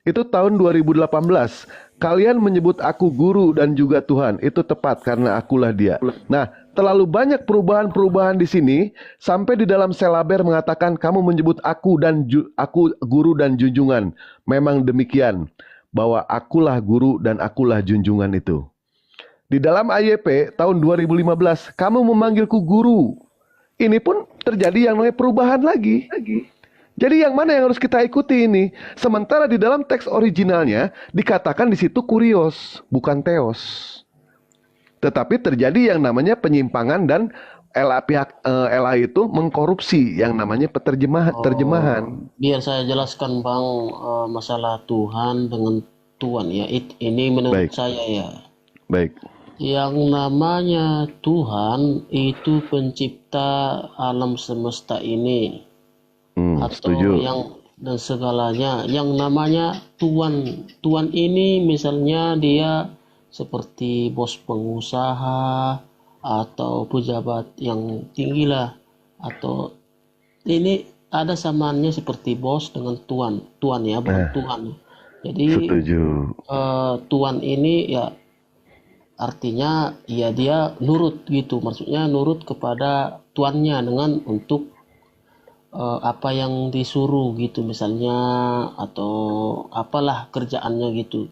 itu tahun 2018, kalian menyebut aku guru dan juga Tuhan. Itu tepat karena akulah dia. Nah, terlalu banyak perubahan-perubahan di sini sampai di dalam Selaber mengatakan kamu menyebut aku guru dan junjungan. Memang demikian, bahwa akulah guru dan akulah junjungan itu. Di dalam AYP tahun 2015, kamu memanggilku guru. Ini pun terjadi yang namanya perubahan lagi. Jadi yang mana yang harus kita ikuti ini? Sementara di dalam teks originalnya dikatakan di situ kurios, bukan teos. Tetapi terjadi yang namanya penyimpangan dan pihak LA itu mengkorupsi yang namanya terjemahan. Biar saya jelaskan Bang, masalah Tuhan dengan Tuhan ya. Ini menurut saya ya. Baik. Yang namanya Tuhan itu pencipta alam semesta ini. Atau setuju. Dan segalanya. Yang namanya Tuhan ini misalnya dia seperti bos pengusaha atau pejabat yang tinggi lah, atau ini ada samaannya seperti bos dengan tuan ya, bukan Tuhan. Jadi Tuan ini ya artinya ya dia nurut gitu, maksudnya nurut kepada tuannya dengan untuk apa yang disuruh gitu misalnya, atau apalah kerjaannya gitu.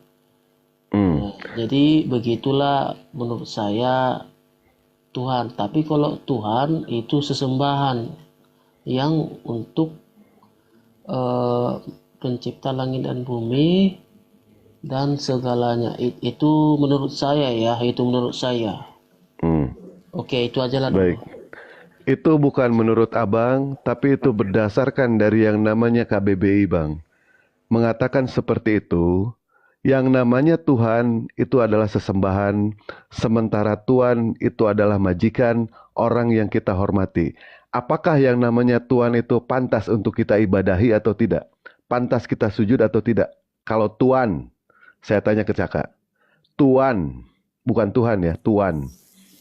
Ya, jadi begitulah menurut saya Tuhan. Tapi kalau Tuhan itu sesembahan yang untuk pencipta langit dan bumi dan segalanya. Itu menurut saya ya, itu menurut saya. Oke, itu aja lah. Baik. Itu bukan menurut abang, tapi itu berdasarkan dari yang namanya KBBI, Bang. Mengatakan seperti itu, yang namanya Tuhan itu adalah sesembahan, sementara Tuhan itu adalah majikan, orang yang kita hormati. Apakah yang namanya Tuhan itu pantas untuk kita ibadahi atau tidak? Pantas kita sujud atau tidak? Kalau Tuhan, saya tanya ke Caka. Tuhan, bukan Tuhan ya, Tuhan.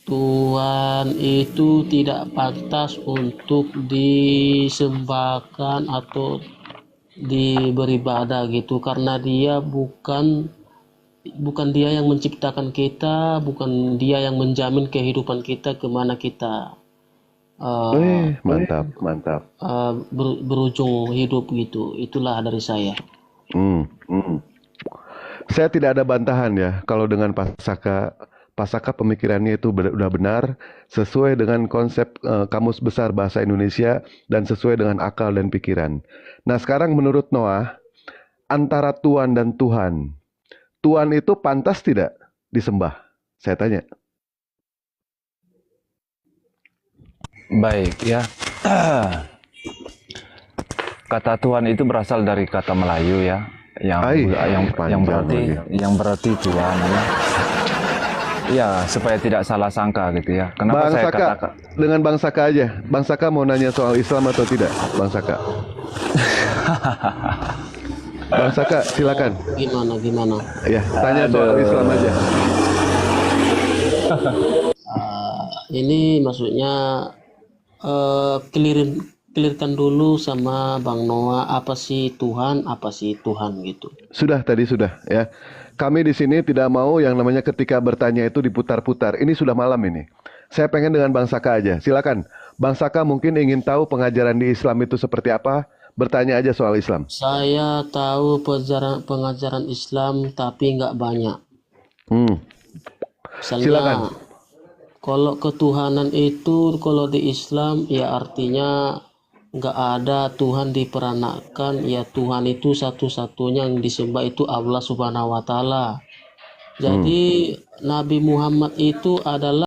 Tuhan itu tidak pantas untuk disembahkan atau beribadah gitu, karena dia bukan dia yang menciptakan kita, bukan dia yang menjamin kehidupan kita kemana kita mantap berujung hidup gitu. Itulah dari saya. Saya tidak ada bantahan ya kalau dengan Pasaka pemikirannya itu udah benar, sesuai dengan konsep Kamus Besar Bahasa Indonesia dan sesuai dengan akal dan pikiran. Nah sekarang menurut Noah, antara Tuhan dan Tuhan Tuhan itu pantas tidak disembah? Saya tanya. Baik ya. Kata Tuhan itu berasal dari kata Melayu ya, yang berarti Tuhan ya. Ya, supaya tidak salah sangka gitu ya. Kenapa Bang saya Saka, katakan dengan Bang Saka aja. Bang Saka mau nanya soal Islam atau tidak, Bang Saka? Bang Saka, silakan. Gimana? Ya, tanya soal Islam aja. Ini maksudnya clearkan dulu sama Bang Noah, apa sih Tuhan gitu. Sudah ya. Kami di sini tidak mau yang namanya ketika bertanya itu diputar-putar. Ini sudah malam ini. Saya pengen dengan Bang Saka aja. Silakan. Bang Saka mungkin ingin tahu pengajaran di Islam itu seperti apa? Bertanya aja soal Islam. Saya tahu pengajaran Islam tapi nggak banyak. Misalnya, Silakan. Kalau ketuhanan itu kalau di Islam ya artinya nggak ada Tuhan diperanakkan, ya Tuhan itu satu-satunya yang disembah itu Allah Subhanahu wa Ta'ala. Jadi Nabi Muhammad itu adalah